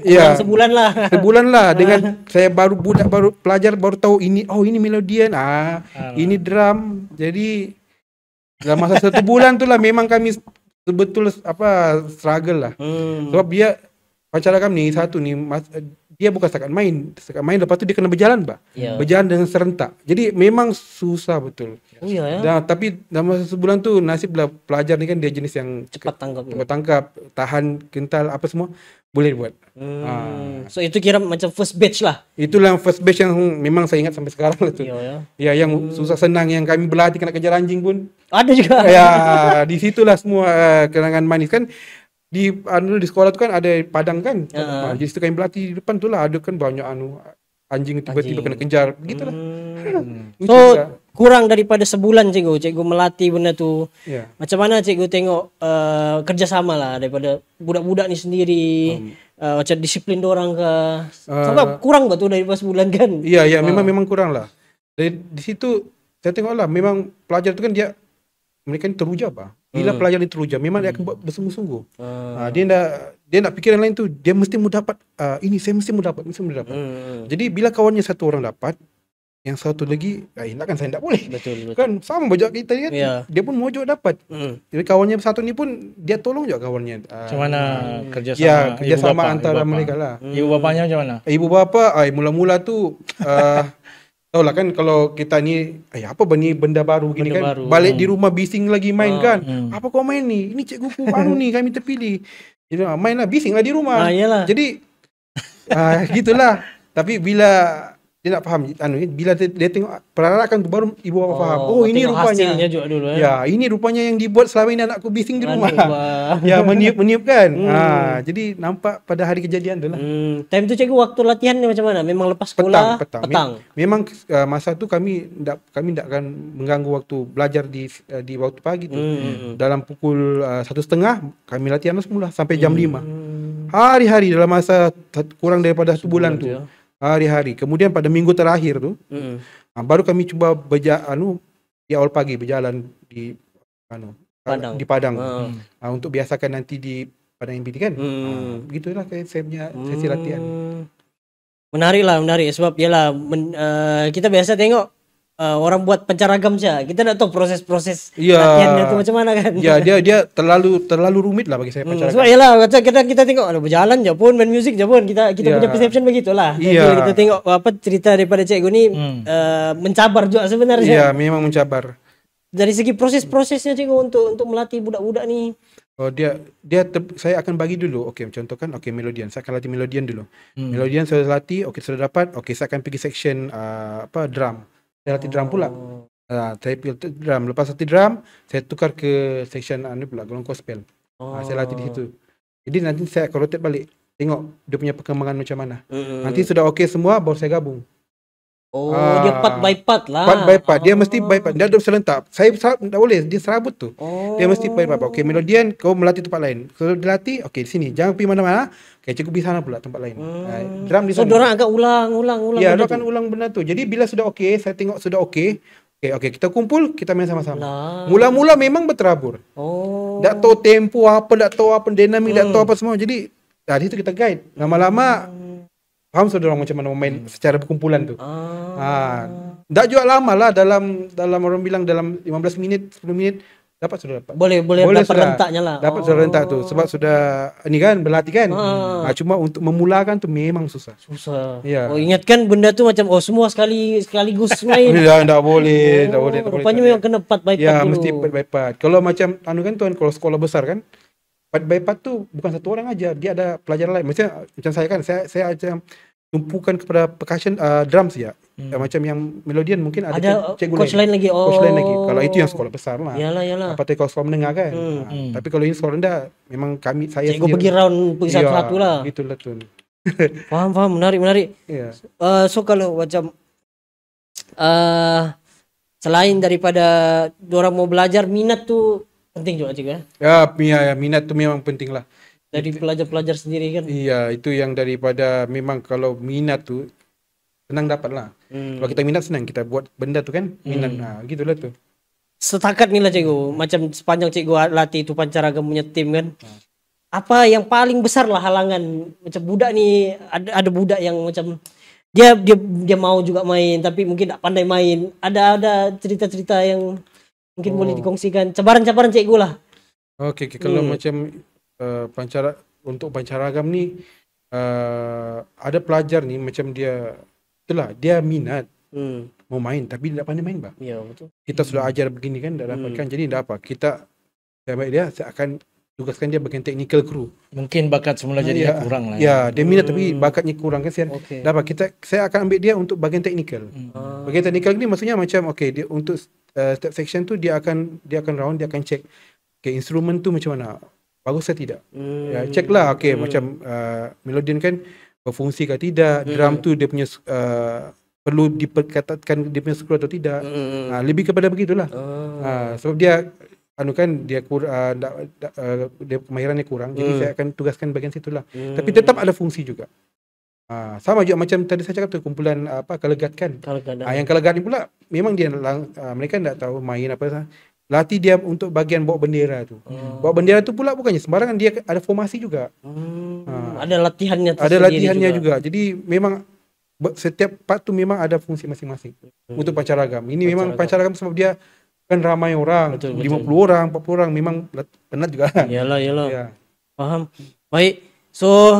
Ya, sebulan lah. Sebulan lah dengan saya baru pelajar baru tahu ini melodian, ini drum. Jadi dalam masa 1 bulan tu lah memang kami betul struggle lah. Sebab dia pacara kami satu ni dia bukan setakat main lepas tu dia kena berjalan berjalan dengan serentak. Jadi memang susah betul. Tapi dalam masa sebulan tu nasiblah pelajar ni kan dia jenis yang cepat tangkap, tahan kental apa semua boleh buat. So itu kira macam first batch lah. Itulah first batch yang memang saya ingat sampai sekarang lah tu. Ya, yang susah senang yang kami berlatih kena kejar anjing pun ada juga. Ya, di situlah semua kenangan manis kan. Di sekolah tu kan ada padang kan. Di situ kami berlatih di depan tu lah ada kan banyak anjing tiba-tiba kena kejar begitulah. So kurang daripada sebulan cikgu melatih benda tu. Macam mana cikgu tengok kerjasama lah daripada budak-budak ni sendiri, macam disiplin dorang ke? Sebab kurang betul daripada sebulan kan. Ya, memang kurang lah. Di situ saya tengok lah memang pelajar tu kan mereka ni teruja Bila pelajar ni teruja memang dia akan buat bersungguh-sungguh. Dia nak fikiran lain tu dia mesti mau dapat ini saya mesti mau dapat. Jadi bila kawannya satu orang dapat, yang satu lagi kan saya tak boleh. Betul. Kan sama bajak kita kan. Dia pun mau juga dapat. Jadi kawannya satu ni pun dia tolong juga kawannya. Macam mana kerjasama? Kerjasama antara mereka lah. Ibu bapanya macam mana? Ibu bapa mula-mula tu tahu lah kan kalau kita ni apa benda baru gini kan baru. Balik di rumah bising lagi main kan. Apa kau main ni? Ini cikgu baru ni kami terpilih. Jadi main lah bising lah di rumah. Jadi gitulah. Tapi bila dia nak faham bila dia tengok perarakan tu baru ibu bapa faham. Ini rupanya juga dulu, ini rupanya yang dibuat selama ini anakku bising di rumah. Ya meniup kan. Jadi nampak pada hari kejadian tu lah. Time tu cikgu waktu latihan ni macam mana? Memang lepas sekolah petang. Memang masa tu kami tak akan mengganggu waktu belajar di waktu pagi tu. Dalam pukul 1:30 kami latihan semula sampai jam 5. Hari-hari dalam masa kurang daripada 1 bulan tu. Hari-hari. Kemudian pada minggu terakhir tu baru kami cuba di awal pagi berjalan di Padang untuk biasakan nanti di Padang MPD kan. Begitulah saya punya sesi latihan. Menarik sebab kita biasa tengok orang buat pencaragam saja. Kita nak tahu proses latihannya tu macam mana kan. Dia terlalu rumit lah bagi saya pencaragam. Sebab kita tengok berjalan je pun, main music je pun, kita punya perception begitulah. Kita tengok cerita daripada cikgu ni mencabar juga sebenarnya. Memang mencabar. Dari segi proses-prosesnya cikgu untuk melatih budak-budak ni. Saya akan bagi dulu. Contoh kan melodian. Saya akan latih melodian dulu. Melodian saya latih, sudah dapat. Saya akan pergi section drum. Saya latih drum pula. Saya pilih drum. Lepas latih drum, saya tukar ke section pula golong gospel. Saya latih di situ. Jadi nanti saya akan rotate balik. Tengok dia punya perkembangan macam mana. Nanti sudah semua baru saya gabung. Dia part by part lah. Part by part. Dia mesti by part. Dia ada serentak. Saya tak boleh. Dia serabut tu. Dia mesti by part. Melodian kau melatih tempat lain. Kalau dilatih, di sini. Jangan pergi mana-mana. Cikgu pergi sana pula tempat lain. Drum di sana. So diorang akan ulang. Ya, diorang akan ulang benda tu. Jadi bila sudah saya tengok sudah okey, kita kumpul, kita main sama-sama. Mula-mula memang berterabur. Tak tahu tempo apa, tak tahu apa dinamik, tak tahu apa semua. Jadi dari situ kita guide. Lama-lama faham sudah orang macam mana main secara berkumpulan tu. Tak juga lama lah dalam orang bilang dalam 15 minit, 10 minit sudah dapat. Boleh dapat rentaknya lah. Dapat sudah rentak tu sebab sudah ni kan berlatih kan. Cuma untuk memulakan tu memang susah. Ya. Ingatkan benda tu macam semua sekaligus main. Tak boleh. Rupanya memang kena part by part dulu. Mesti part by part. Kalau macam kan tuan kalau sekolah besar kan part by part tu bukan satu orang aja. Dia ada pelajaran lain. Macam saya kan saya macam tumpukan kepada percussion drums ya. Macam yang melodian mungkin ada cikgu coach lain lagi. Coach lain lagi. Kalau itu yang sekolah besar lah. Yalah. Apa kalau sekolah menengah kan. Tapi kalau ini sekolah rendah memang saya cikgu pergi round pergi satu-satu lah. Gitulah tu. Faham menarik. So kalau macam selain daripada orang mau belajar, minat tuh penting juga cikgu Ya, minat tu memang penting lah. dari pelajar-pelajar sendiri kan. Iya, itu yang daripada memang kalau minat tu senang dapat lah. Kalau kita minat senang kita buat benda tu kan, minat. Gitulah tu. Setakat ni lah cikgu, macam sepanjang cikgu latih itu pancaragam punya tim kan, apa yang paling besar lah halangan macam budak ni, ada budak yang macam dia mau juga main tapi mungkin tak pandai main, ada cerita-cerita yang mungkin boleh dikongsikan, cabaran-cabaran cikgu lah. Okey, kalau macam untuk pancaragam ni ada pelajar ni macam dia itulah dia minat mau main tapi tidak pandai main, Bang. Ya betul. Kita sudah ajar begini kan, tak dapatkan. Jadi tak apa. Saya akan tugaskan dia bagian technical crew. Mungkin bakat semula jadi kurang lah. Ya, dia minat tapi bakatnya kurang kan. Okay. Saya akan ambil dia untuk bagian technical. Bagian technical ni maksudnya macam dia untuk step section tu dia akan round, dia akan check instrumen tu macam mana, bagus ke tidak. Ya, check lah macam melodian kan berfungsi ke tidak, drum tu dia punya perlu diperketatkan dia punya skru atau tidak. Lebih kepada begitulah. Sebab dia dia kemahirannya kurang, jadi saya akan tugaskan bagian situlah. Tapi tetap ada fungsi juga. Sama juga macam tadi saya cakap tu, kumpulan kelegat kan. Yang kelegat ni pula memang dia mereka tak tahu main apa, latih dia untuk bagian bawa bendera tu. Bawa bendera tu pula bukannya sembarangan, dia ada formasi juga. Ada latihannya tersendiri. Ada latihannya juga. Jadi memang setiap part tu memang ada fungsi masing-masing. Untuk pancaragam. Ini memang pancaragam sebab dia kan ramai orang, 50 orang, 40 orang, memang penat juga. Iyalah. Ya. Paham. Baik. So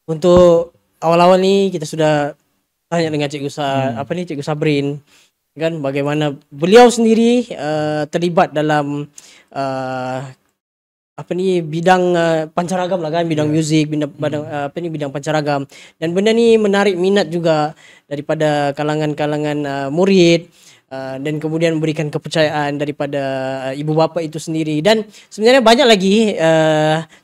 untuk awal-awal ni kita sudah tanya dengan Cikgu Cikgu Sabrin kan, bagaimana beliau sendiri terlibat dalam bidang pancaragam lah kan, bidang muzik, bidang pancaragam, dan benda ni menarik minat juga daripada kalangan murid, dan kemudian memberikan kepercayaan daripada ibu bapa itu sendiri. Dan sebenarnya banyak lagi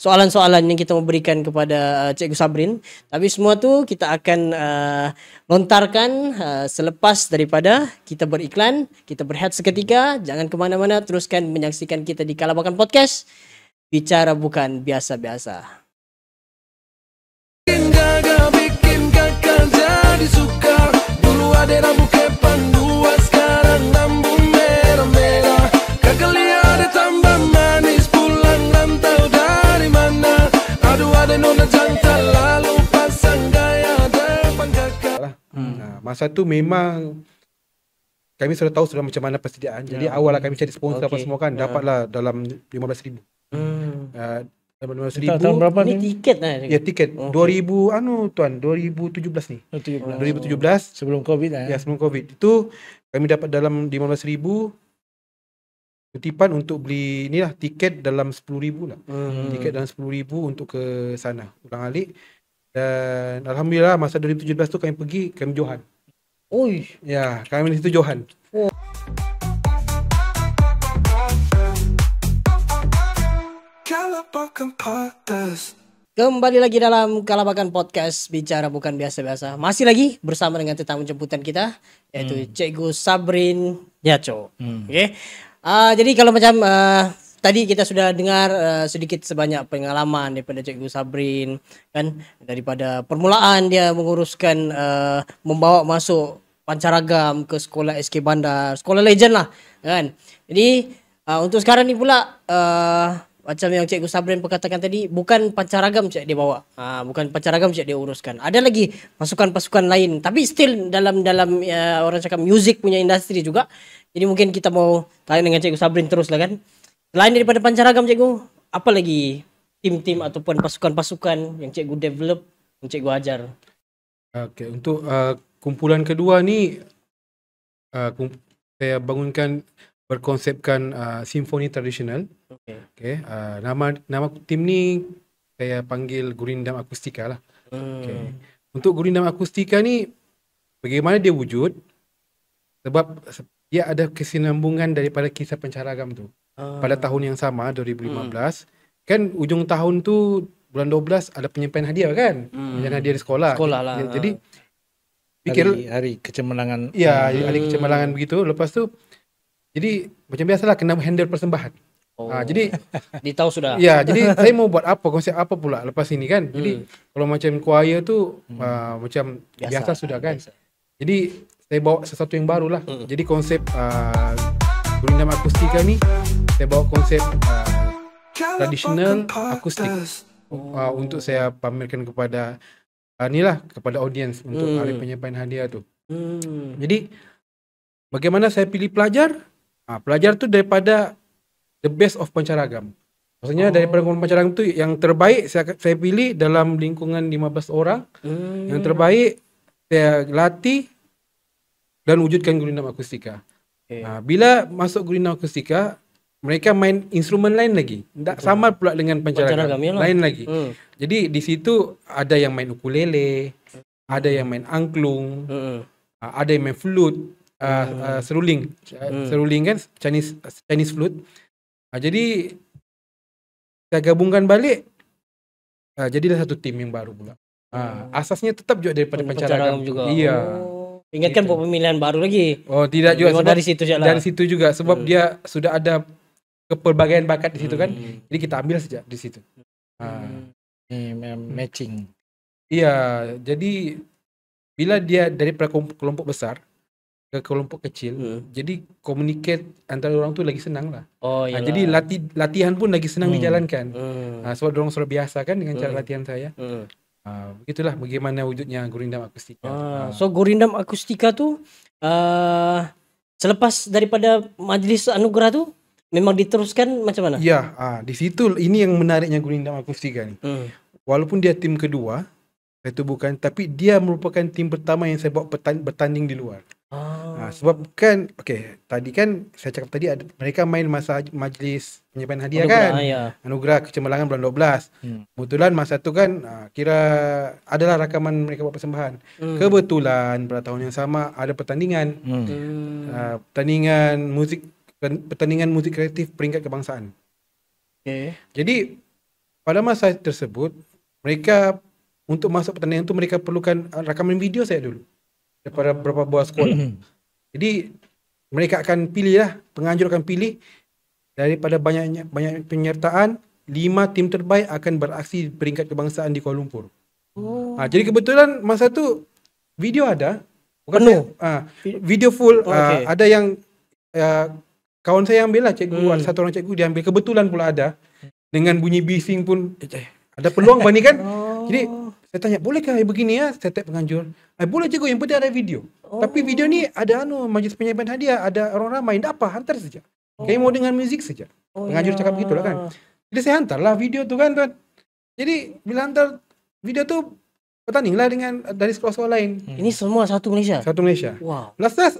soalan-soalan yang kita memberikan kepada Cikgu Sabrin, tapi semua tu kita akan lontarkan selepas daripada kita beriklan. Kita berehat seketika, jangan ke mana-mana, teruskan menyaksikan kita di Kalabakan Podcast, bicara bukan biasa-biasa. Bikin kakak jadi suka, dulu ada rambut kepang dua, sekarang rambut merah-merah, kakak lihat ada tambah manis, pulang rantau dari mana, aduh ada nona jantan lalu pasang gaya depan kakak. Masa tu memang kami sudah tahu sudah macam mana persediaan. Jadi awal kami cari sponsor apa semua kan, dapatlah dalam 15,000. 15,000. Tahun berapa ni? Tiket lah. Ya, tiket. 2017 ni. 2017 sebelum Covid lah. Ya, sebelum Covid. Itu kami dapat dalam 15,000 kutipan untuk beli inilah tiket dalam 10,000 lah. Tiket dalam 10,000 untuk ke sana. Ulang alik. Dan alhamdulillah masa 2017 tu kami pergi, kami johan. Oi, ya, kami di situ johan. Kembali lagi dalam Kalabakan Podcast, bicara bukan biasa-biasa. Masih lagi bersama dengan tetamu jemputan kita, yaitu Cikgu Sabrin Nyaco. Okay. Jadi kalau macam tadi kita sudah dengar sedikit sebanyak pengalaman daripada Cikgu Sabrin kan, daripada permulaan dia menguruskan membawa masuk pancaragam ke sekolah SK Bandar, sekolah legend lah kan. Jadi untuk sekarang ni pula macam yang Cikgu Sabrin perkatakan tadi, bukan pancaragam cik dia bawa, bukan pancaragam cik dia uruskan. Ada lagi pasukan-pasukan lain, tapi still dalam orang cakap music punya industri juga. Jadi mungkin kita mau tanya dengan Cikgu Sabrin terus lah kan. Selain daripada pancaragam cikgu, apa lagi tim-tim ataupun pasukan-pasukan yang cikgu develop, yang cikgu ajar? Okey, untuk kumpulan kedua ni saya bangunkan berkonsepkan simfoni tradisional. Okey. Nama tim ni saya panggil Gurindam Akustika lah. Okey. Untuk Gurindam Akustika ni bagaimana dia wujud? Sebab dia ada kesinambungan daripada kisah pancaragam tu. Pada tahun yang sama 2015, kan ujung tahun tu bulan 12 ada penyampaian hadiah kan? Penyampaian hadiah di sekolah. Lah. Jadi fikir hari kecemerlangan. Ya, hari kecemerlangan begitu. Lepas tu Jadi macam biasalah kena handle persembahan. Jadi ditahu sudah. ya, jadi saya mau buat apa, konsep apa pula lepas ini kan. Jadi kalau macam choir tu macam biasa sudah kan. Jadi saya bawa sesuatu yang baru lah. Jadi konsep Gurindam Akustika ni saya bawa konsep tradisional akustik untuk saya pamerkan kepada kepada audiens untuk hari penyampaian hadiah tu. Jadi bagaimana saya pilih pelajar? Pelajar tu daripada the best of pancaragam. Maksudnya daripada pancaragam tu yang terbaik saya pilih dalam lingkungan 15 orang. Yang terbaik saya latih dan wujudkan Gurindam Akustika. Bila masuk Gurindam Akustika, mereka main instrumen lain lagi. Tak sama pula dengan pancaragam lain lagi. Jadi di situ ada yang main ukulele, ada yang main angklung, ada yang main flute, seruling. Seruling kan Chinese flute. Jadi saya gabungkan balik, jadilah satu tim yang baru pula. Asasnya tetap juga daripada pancaragam juga. Iya. Ingatkan buat pemilihan baru lagi. Tidak juga sebab dari situ saja. Dari situ juga sebab dia sudah ada kepelbagaian bakat di situ kan. Jadi kita ambil saja di situ. Matching. Iya, jadi bila dia daripada kelompok besar ke kelompok kecil, jadi communicate antara orang tu lagi senang lah. Jadi latihan pun lagi senang dijalankan. Sebab orang sudah biasa kan dengan cara latihan saya. Begitulah bagaimana wujudnya Gurindam Akustika. So Gurindam Akustika tu selepas daripada majlis anugerah tu memang diteruskan macam mana? Ya, di situ ini yang menariknya Gurindam Akustika ni. Walaupun dia tim kedua, saya tubuhkan, tapi dia merupakan tim pertama yang saya bawa bertanding di luar. Sebab kan tadi kan saya cakap tadi mereka main masa majlis penyampaian hadiah kan. Anugerah Kecemerlangan bulan 12. Kebetulan masa tu kan kira adalah rakaman mereka buat persembahan. Kebetulan pada tahun yang sama ada pertandingan. Pertandingan musik kreatif peringkat kebangsaan. Jadi pada masa tersebut mereka untuk masuk pertandingan tu mereka perlukan rakaman video saya dulu daripada beberapa buah sekolah. Jadi mereka akan pilih penganjur akan pilih daripada banyak penyertaan, 5 tim terbaik akan beraksi peringkat kebangsaan di Kuala Lumpur. Jadi kebetulan masa tu video ada, penuh. Video full. Ada yang kawan saya ambil lah, cikgu, ada satu orang cikgu dia ambil, kebetulan pula ada dengan bunyi bising pun ada peluang bani kan. Jadi saya tanya, bolehkah begini saya tag penganjur? Boleh cikgu, yang penting ada video. Tapi video ni ada majlis penyampaian hadiah, ada orang ramai, tak apa, hantar saja. Kami mau dengan muzik saja. Penganjur cakap begitulah kan. Jadi saya hantarlah video tu kan tuan. Jadi bila hantar video tu, bertandinglah dengan dari sekolah-sekolah lain. Ini semua satu Malaysia? Satu Malaysia. Wow. Last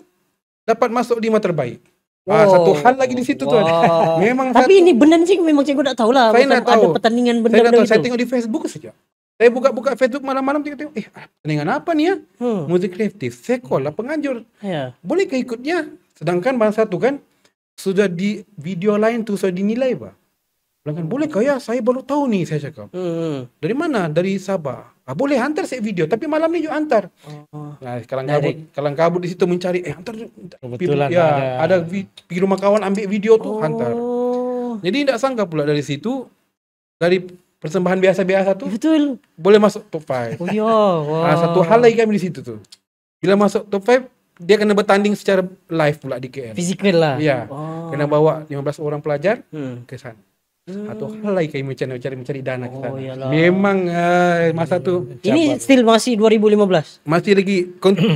dapat masuk 5 terbaik. Satu hal lagi di situ tuan. Memang tapi ini benda ni cikgu memang cikgu tak tahulah. Saya nak tahu. Ada pertandingan benda-benda itu. Saya tengok di Facebook saja. Saya buka Facebook malam-malam tengok, pertandingan apa ni ya? Musik kreatif. Saya call lah penganjur. Bolehkah ikutnya? Sedangkan bangsa tu kan sudah di video lain tu sudah dinilai bah. Bilang, bolehkah ya? Saya baru tahu ni, saya cakap. Dari mana? Dari Sabah. Boleh hantar saya video, tapi malam ni juga hantar. Kalang kabut di situ mencari, hantar. Kebetulan ada pergi rumah kawan ambil video tu, hantar. Jadi tak sangka pula dari situ, dari persembahan biasa-biasa tu, betul, boleh masuk top 5. Satu hal lagi kami di situ tu. Bila masuk top 5, dia kena bertanding secara live pula di KL. Fizikal lah. Ya. Kena bawa 15 orang pelajar ke sana. Atau hal lagi kami mencari dana ke sana. Memang masa tu. Ini still masih 2015. Masih lagi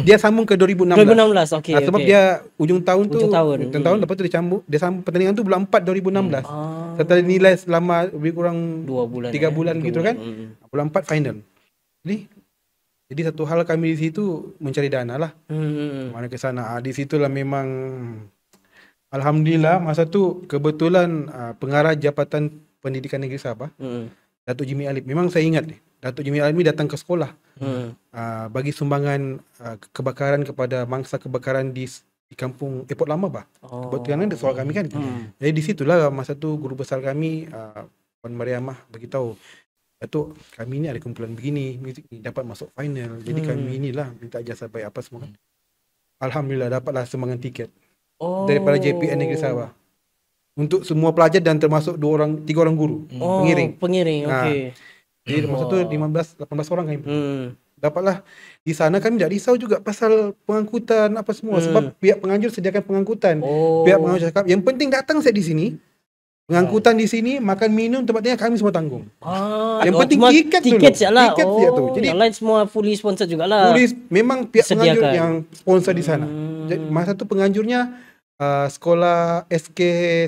dia sambung ke 2016. 2016. Okey. Sebab dia ujung tahun tu. Tahun Lepas tu dia sambung pertandingan tu bulan 4 2016. Setelah nilai selama lebih kurang 2 bulan 3 bulan gitu kan. Bulan 4 final. Jadi satu hal kami di situ mencari dana lah. Mana ke sana. Di situlah memang alhamdulillah masa tu kebetulan pengarah Jabatan Pendidikan Negeri Sabah, Datuk Jimmy Alip. Memang saya ingat Datuk Jimmy Alip ni datang ke sekolah bagi sumbangan kebakaran kepada mangsa kebakaran di kampung Airport Lama bah. Kebetulan kan sekolah kami kan. Jadi di situlah masa tu guru besar kami Puan Mariamah beritahu, Datuk, kami ni ada kumpulan begini, muzik ni dapat masuk final. Jadi kami inilah minta jasa baik apa semua kan. Alhamdulillah dapatlah sumbangan tiket. daripada JPN Negeri Sabah. Untuk semua pelajar dan termasuk 3 orang guru pengiring. Okey. Jadi masa tu 18 orang kami. Dapatlah di sana kami tak risau juga pasal pengangkutan apa semua sebab pihak penganjur sediakan pengangkutan. Pihak penganjur cakap yang penting datang saya di sini. Pengangkutan di sini, makan minum, tempat tinggal kami semua tanggung. Yang penting tiket dulu. Tiket sajalah. Tiket saja tu. Jadi yang lain semua fully sponsor jugalah. Memang pihak penganjur yang sponsor di sana. Jadi, masa tu penganjurnya sekolah SK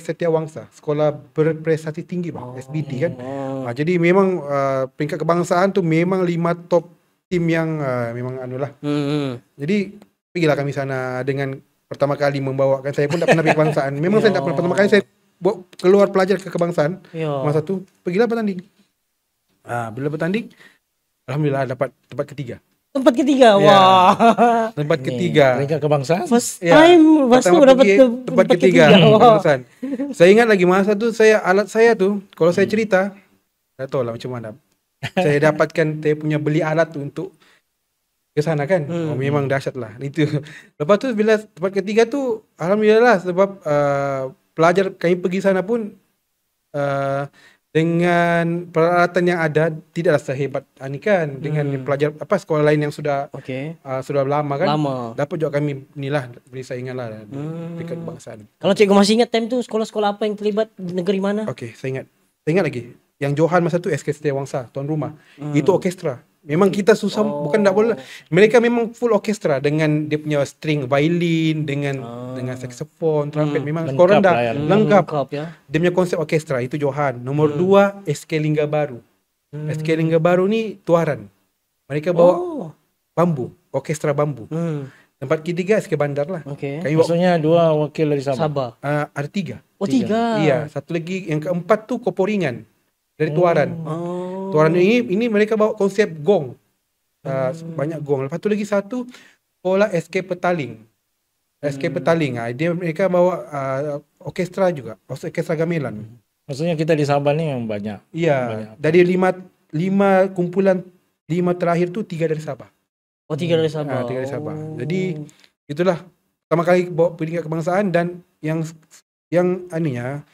Setia Wangsa, sekolah berprestasi tinggi SBT kan. Jadi memang peringkat kebangsaan tu memang 5 top tim yang memang anulah. Jadi pergilah kami sana dengan pertama kali membawakan, saya pun tak pernah pergi kebangsaan. Memang saya tak pernah, pertama kali saya keluar pelajar ke kebangsaan. Masa tu pergilah bertanding. Bila bertanding, alhamdulillah dapat tempat ketiga. Tempat ketiga. Wah. Tempat ketiga. Peringkat kebangsaan. First time Vastu dapat tempat ketiga. Saya ingat lagi masa tu alat saya tu kalau saya cerita, tak tahu lah macam mana. Saya dapatkan saya punya beli alat tu untuk ke sana kan. Memang dahsyat lah. Itu. Lepas tu bila tempat ketiga tu alhamdulillah lah sebab pelajar kami pergi sana pun dengan peralatan yang ada tidaklah sehebat ni kan dengan pelajar sekolah lain yang sudah sudah lama kan. Dapat juga kami inilah beri saingan lah dekat kebangsaan. Kalau cikgu masih ingat time tu sekolah-sekolah apa yang terlibat, negeri mana? Okey, saya ingat lagi. Yang Johan masa tu SK Setia Wangsa, tuan rumah. Itu orkestra. Memang kita susah, bukan tak boleh. Mereka memang full orkestra dengan dia punya string violin, dengan saxophone, trumpet, memang skor rendah, lengkap ya. Dia punya konsep orkestra itu Johan. Nomor 2 SK Lingga Baru. SK Lingga Baru ni tuaran. Mereka bawa bambu, orkestra bambu. Tempat ketiga SK Bandar lah. Maksudnya 2 wakil dari Sabah. Ada 3. Oh 3. Iya, satu lagi yang keempat tu Koporingan dari tuaran. Tuaran ini mereka bawa konsep gong. Banyak gong. Lepas tu lagi satu sekolah SK Petaling. SK Petaling. Mereka bawa orkestra juga. Orkestra gamelan. Maksudnya kita di Sabah ni yang banyak. Iya. Dari 5 kumpulan 5 terakhir tu 3 dari Sabah. 3 dari Sabah. 3 dari Sabah. Jadi itulah pertama kali bawa peringkat kebangsaan dan yang anunya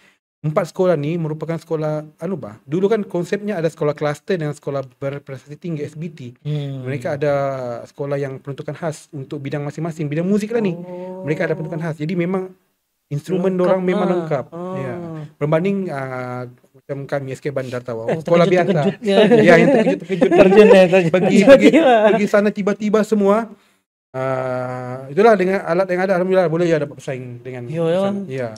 4 sekolah ni merupakan sekolah dulu kan konsepnya ada sekolah kluster dengan sekolah berprestasi tinggi SBT. Mereka ada sekolah yang peruntukan khas untuk bidang masing-masing. Bidang muzik lah ni. Mereka ada peruntukan khas. Jadi memang instrumen dorang memang lengkap. Ya. Berbanding macam kami SK Bandar tahu. Sekolah biasa. Ya, yang terkejut-terkejut pergi sana tiba-tiba semua. Itulah dengan alat yang ada alhamdulillah boleh ya dapat bersaing dengan. Ya.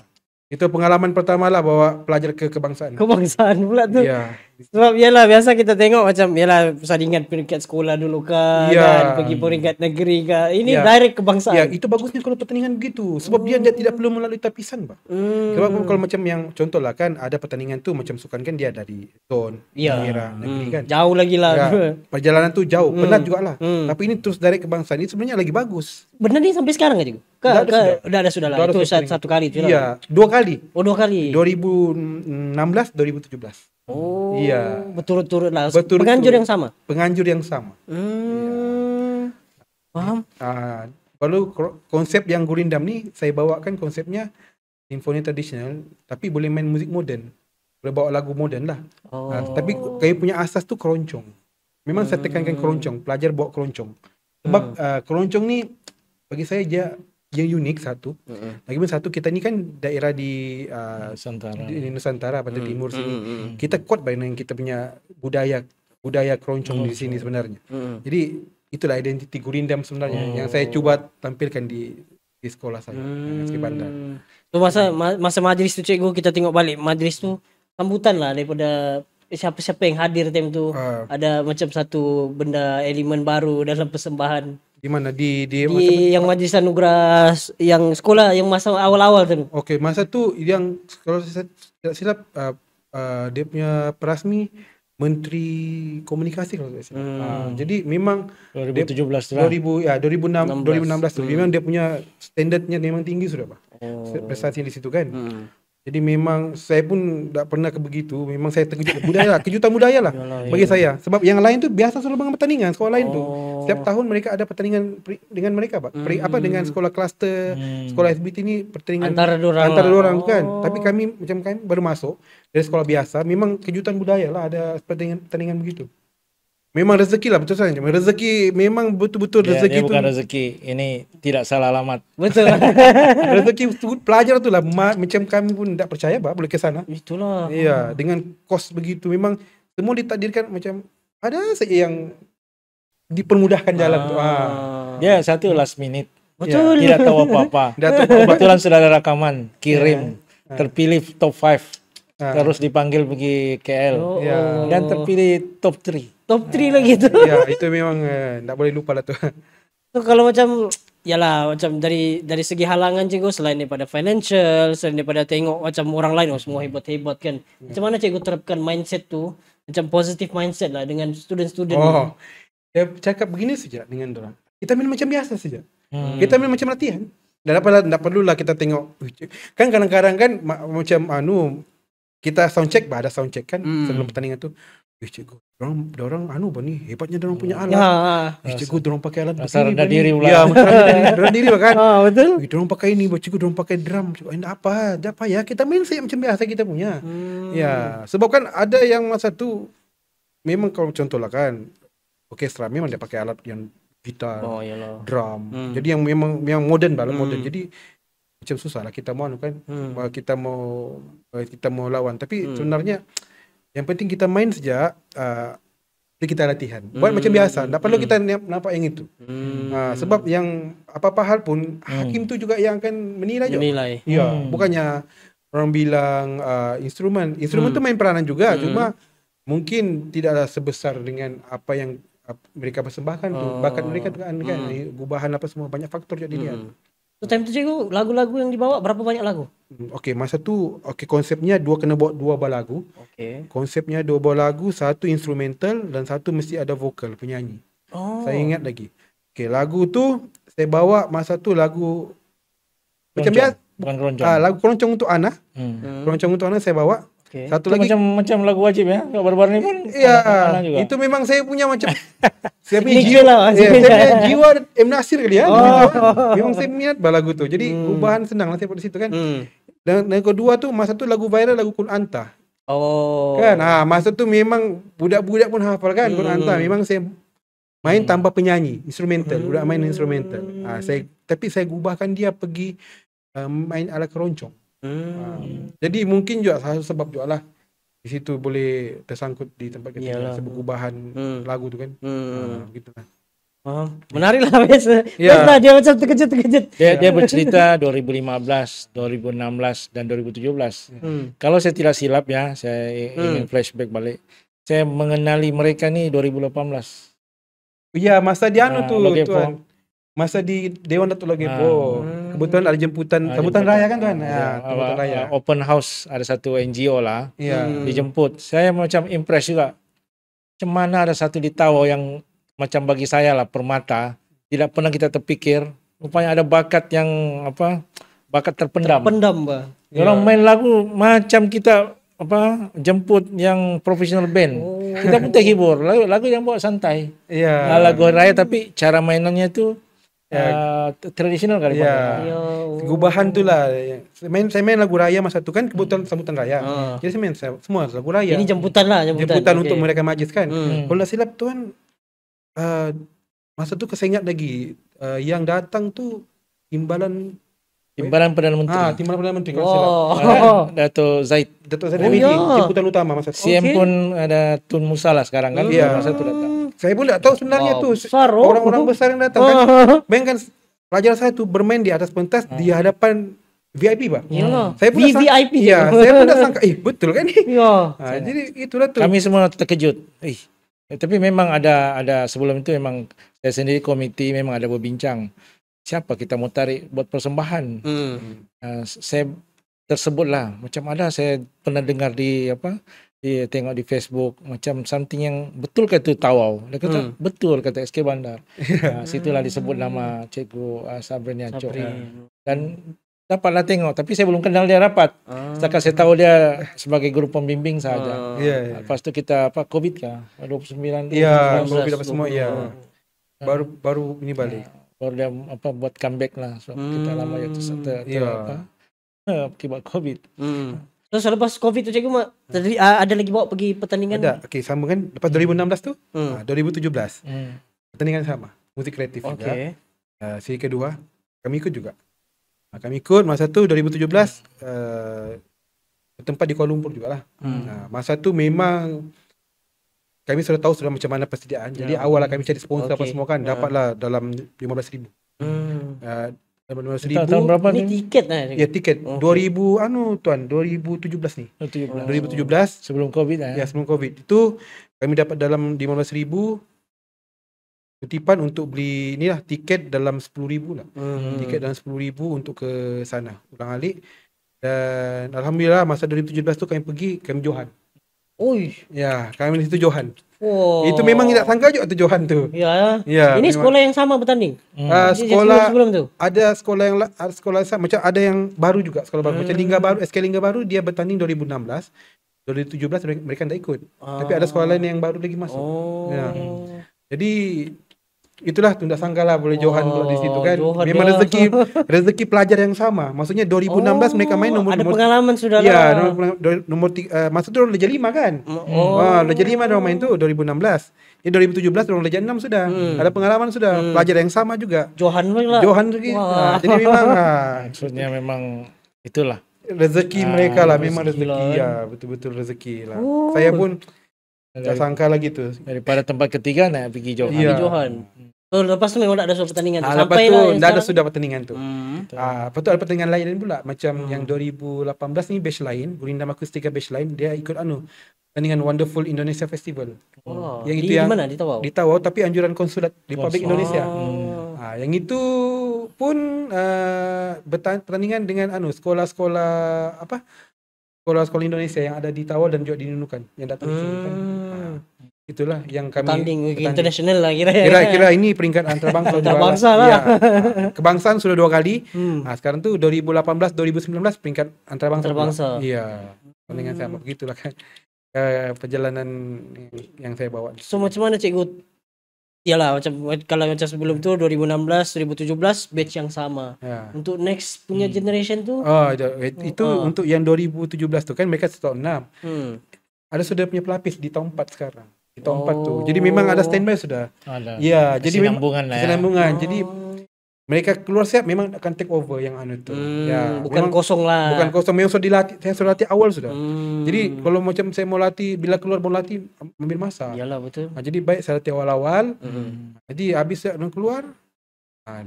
Itu pengalaman pertama lah bawa pelajar ke kebangsaan. Kebangsaan pula tu. Ya. Sebab yalah biasa kita tengok macam yalah persaingan peringkat sekolah dulu kan, pergi peringkat negeri kan. Ini direct kebangsaan. Ya, itu bagusnya kalau pertandingan begitu. Sebab dia tidak perlu melalui tapisan, Pak. Sebab kalau macam yang contoh lah kan ada pertandingan tu macam sukan kan dia dari zon, daerah, negeri kan. Jauh lagi lah. Ya, perjalanan tu jauh, penat jugalah. Tapi ini terus direct kebangsaan. Ini sebenarnya lagi bagus. Benar ni sampai sekarang kan? Sudah lah. Itu satu kali tu lah. Iya, 2 kali. 2 kali. 2016, 2017. Iya. Berturut-turut lah. Penganjur yang sama. Penganjur yang sama. Faham? Lalu konsep yang Gurindam ni saya bawakan konsepnya simfoni tradisional tapi boleh main muzik moden. Boleh bawa lagu moden lah. Tapi kami punya asas tu keroncong. Memang saya tekankan keroncong. Pelajar bawa keroncong. Sebab keroncong ni bagi saya dia unik satu. Lagi pun satu kita ni kan daerah di Nusantara pada timur sini. Kita kuat dengan kita punya budaya keroncong di sini sebenarnya. Jadi itulah identiti Gurindam sebenarnya yang saya cuba tampilkan di sekolah saya di Bandar. Tu masa majlis tu cikgu kita tengok balik majlis tu sambutan lah daripada siapa-siapa yang hadir time tu. Ada macam satu benda elemen baru dalam persembahan. Di mana di yang majlis anugerah yang sekolah yang masa awal-awal tu. Okey, masa tu yang kalau saya tidak silap dia punya perasmi Menteri Komunikasi kalau saya silap. Jadi memang 2017 2016 tu memang dia punya standardnya memang tinggi sudah Pak. Prestasi di situ kan. Jadi memang saya pun tak pernah ke begitu. Memang saya terkejut. Budaya lah, kejutan budaya lah bagi saya. Sebab yang lain tu biasa selalu pertandingan sekolah lain tu. Setiap tahun mereka ada pertandingan dengan mereka Pak. Dengan sekolah kluster, sekolah SBT ni pertandingan Antara dua orang kan. Oh. Tapi kami baru masuk dari sekolah biasa, memang kejutan budaya lah ada pertandingan begitu. Memang rezeki lah, betul saja. Rezeki memang betul-betul Dia rezeki tu. bukan rezeki. Ini tidak salah alamat. Betul. Rezeki pelajar tu lah. Macam kami pun tak percaya boleh ke sana. Itulah. Iya, dengan kos begitu memang semua ditakdirkan macam ada saja yang dipermudahkan jalan tu. Dia satu last minute. Betul. Tidak tahu apa-apa. Kebetulan sudah ada rekaman, kirim, terpilih top 5. Terus dipanggil pergi KL. Dan terpilih top 3. Top 3 lagi tu. Ya, itu memang tak boleh lupa lah tu. So, kalau macam yalah macam dari segi halangan cikgu selain daripada financial, selain daripada tengok macam orang lain semua hebat-hebat kan. Macam mana cikgu terapkan mindset tu, macam positive mindset lah dengan student-student ni. Saya cakap begini saja dengan orang. Kita main macam biasa saja. Kita main macam latihan. Dan tak perlulah kita tengok. Kan kadang-kadang kan macam kita sound check, ada sound check kan sebelum pertandingan tu. Cikgu, dorang ni hebatnya dorang punya alat. Cikgu dorang pakai alat rasa rendah diri pula. Ya, rendah diri kan. Betul. Dorang pakai ini, cikgu dorang pakai drum. Cikgu, apa ya, kita main saja macam biasa kita punya. Ya, sebab kan ada yang masa tu memang kalau contoh lah kan orkestra memang dia pakai alat yang gitar, drum. Jadi yang memang modern modern. Jadi macam susah lah kita mau kan. Kita mau lawan, tapi sebenarnya yang penting kita main saja, kita latihan. Buat macam biasa, tak perlu kita nampak yang itu. Sebab yang apa-apa hal pun hakim tu juga yang akan menilai. Ya, bukannya orang bilang instrumen tu main peranan juga, cuma mungkin tidaklah sebesar dengan apa yang mereka persembahkan tu. Bakat mereka tu kan, gubahan apa semua, banyak faktor jadi dilihat. So, time tu cikgu, lagu-lagu yang dibawa berapa banyak lagu? Masa tu konsepnya kena buat 2 buah lagu. Konsepnya 2 buah lagu, satu instrumental dan satu mesti ada vokal penyanyi. Saya ingat lagi. Lagu tu saya bawa masa tu lagu macam biasa, bukan keroncong. Lagu keroncong untuk anak. Keroncong untuk anak saya bawa. Satu lagi macam lagu wajib ya. Baru-baru ni pun juga. Itu memang saya punya macam saya punya saya punya jiwa M Nasir kali ya. Memang saya minat lagu tu. Jadi ubahan senang lah saya pada situ kan. Dan kedua tu masa tu lagu viral lagu Kun Anta. Kan masa tu memang budak-budak pun hafal kan Kun Anta. Memang saya main tanpa penyanyi, instrumental. Budak main instrumental. Tapi saya gubahkan dia pergi main ala keroncong. Jadi mungkin juga salah satu sebab juga lah di situ boleh tersangkut di tempat kita sebab gubahan lagu tu kan. Begitulah. Menarik lah biasa. Biasa dia macam terkejut. Dia bercerita 2015, 2016 dan 2017. Kalau saya tidak silap ya, saya ingin flashback balik. Saya mengenali mereka ni 2018. Ya, masa di tuan. Masa di Dewan Datuk Logepo. Kebetulan ada sambutan raya kan tuan. Sambutan raya. Open house, ada satu NGO lah. Dijemput. Saya macam impress juga. Macam mana ada satu di Tawau yang macam bagi saya lah permata, tidak pernah kita terpikir. Rupanya ada bakat yang bakat terpendam. Orang main lagu macam kita jemput yang professional band. Kita pun terhibur. Lagu yang buat santai. Lagu raya tapi cara mainannya tu tradisional kali. Gubahan tu lah. Saya main lagu raya masa tu kan kebetulan sambutan raya. Jadi saya main semua lagu raya. Ini jemputan untuk mereka majlis kan. Kalau tak silap tuan, masa tu saya ingat lagi yang datang tu Timbalan Perdana Menteri. Timbalan Perdana Menteri kalau silap. Dato' Zaid jemputan utama masa tu. CM pun ada Tun Musa lah sekarang kan. Masa tu datang. Saya pun tak tahu sebenarnya tu orang-orang besar yang datang kan. Bayangkan pelajar saya tu bermain di atas pentas di hadapan VIP Pak. Saya pun VIP. Saya pun tak sangka betul kan ni. Jadi itulah tu. Kami semua terkejut. Tapi memang ada sebelum itu memang saya sendiri komiti memang ada berbincang siapa kita mau tarik buat persembahan. Saya tersebutlah macam ada saya pernah dengar di tengok di Facebook macam something yang betul kata Tawau. Dia kata betul kata SK Bandar. Situlah disebut nama Cikgu Sabrin Yancok. Dan dapatlah tengok, tapi saya belum kenal dia rapat. Setakat saya tahu dia sebagai guru pembimbing saja. Ya. Lepas tu kita Covid kah? 29. Ya, 19, baru kita dapat semua ya. Baru ini balik. Baru dia buat comeback lah. So kita lama ya akibat Covid. Terus selepas Covid tu cikgu ada lagi bawa pergi pertandingan? Ada. Okey, sama kan lepas 2016 tu? 2017. Pertandingan sama, musik kreatif juga. Siri kedua kami ikut juga. Kami ikut masa tu 2017 bertempat di Kuala Lumpur jugalah. Masa tu memang kami sudah tahu sudah macam mana persediaan. Jadi awal lah kami cari sponsor apa semua kan, dapatlah dalam 15,000. 15,000. Tahun berapa Ni ni? tiket lah. Ya, tiket. 2017 ni. 2017 sebelum Covid lah. Ya, sebelum Covid. Itu kami dapat dalam 15,000 kutipan untuk beli inilah tiket dalam 10,000 lah. Tiket dalam 10,000 untuk ke sana ulang-alik. Dan alhamdulillah masa 2017 tu kami pergi, kami Johan. Oi. Ya, kami di situ Johan. Oh. Itu memang tidak sangka juga tu Johan tu. Ya. Ya, Ini memang. sekolah yang sama bertanding. Sekolah sebelum tu. ada sekolah sama, macam ada yang baru juga, sekolah baru. Macam Lingga baru, SK Lingga baru dia bertanding 2016. 2017 mereka tak ikut. Tapi ada sekolah lain yang baru lagi masuk. Ya. Jadi itulah tunda sangka lah boleh Johan pula di situ kan. Memang rezeki pelajar yang sama. Maksudnya 2016 mereka main ada pengalaman sudah lah. Ya, nomor masa tu orang Liga 5 kan. Liga 5 dia main tu 2016. Ini 2017 orang Liga 6 sudah. Ada pengalaman sudah. Pelajar yang sama juga. Johan lah. Johan lagi. Jadi memang maksudnya memang itulah rezeki mereka lah, memang rezeki ya, betul-betul rezeki lah. Saya pun tak sangka lagi tu. Daripada tempat ketiga nak pergi Johan. Ya. Johan. So, lepas tu memang tak ada suatu pertandingan tu. Lepas tu dah ada sudah pertandingan tu. Lepas tu ada pertandingan lain pula. Macam yang 2018 ni batch lain, Gurindam Akustika batch lain, dia ikut pertandingan Wonderful Indonesia Festival. Yang itu di yang mana? Di Tawau? Di Tawau, tapi anjuran konsulat Republik Indonesia. Yang itu pun pertandingan dengan sekolah-sekolah sekolah-sekolah Indonesia yang ada di Tawau dan juga di Nunukan yang datang ke sini kan. Itulah yang kami tanding international lah kira ini peringkat antarabangsa. Antarabangsa lah. Ya. Kebangsaan sudah 2 kali. Sekarang tu 2018 2019 peringkat antarabangsa. Iya. Dengan sama begitulah kan. Perjalanan yang saya bawa. So macam mana cikgu? Yalah kalau macam sebelum tu 2016 2017 batch yang sama. Untuk next punya generation tu? Itu untuk yang 2017 tu kan mereka tahun 6. Ada sudah punya pelapis di tahun 4 sekarang. Di tahun 4 tu. Jadi memang ada standby sudah. Ya, jadi kesinambungan lah. Kesinambungan. Jadi mereka keluar siap memang akan take over yang tu. Ya, bukan kosong lah. Bukan kosong, memang sudah dilatih. Saya sudah latih awal sudah. Jadi kalau macam saya mau latih, bila keluar mau latih ambil masa. Iyalah betul. Jadi baik saya latih awal-awal. Jadi habis saya keluar,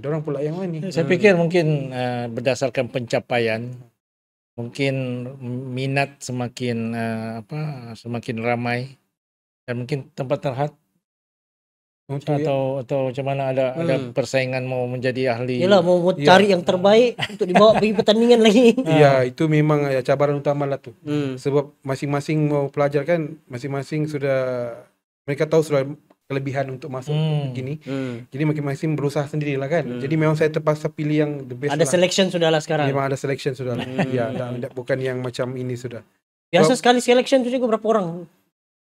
dorang pula yang lain ni. Saya fikir mungkin berdasarkan pencapaian, mungkin minat semakin semakin ramai dan mungkin tempat terhad atau macam mana ada persaingan mau menjadi ahli. Yalah mau cari yang terbaik untuk dibawa pergi pertandingan lagi. Iya, itu memang cabaran utama lah tu. Sebab masing-masing mau pelajar kan, masing-masing sudah mereka tahu sudah kelebihan untuk masuk begini. Jadi masing-masing berusaha sendirilah kan. Jadi memang saya terpaksa pilih yang the best. Ada selection sudah lah sekarang. Memang ada selection sudah lah. Ya, bukan yang macam ini sudah. Biasa sekali selection tu juga berapa orang?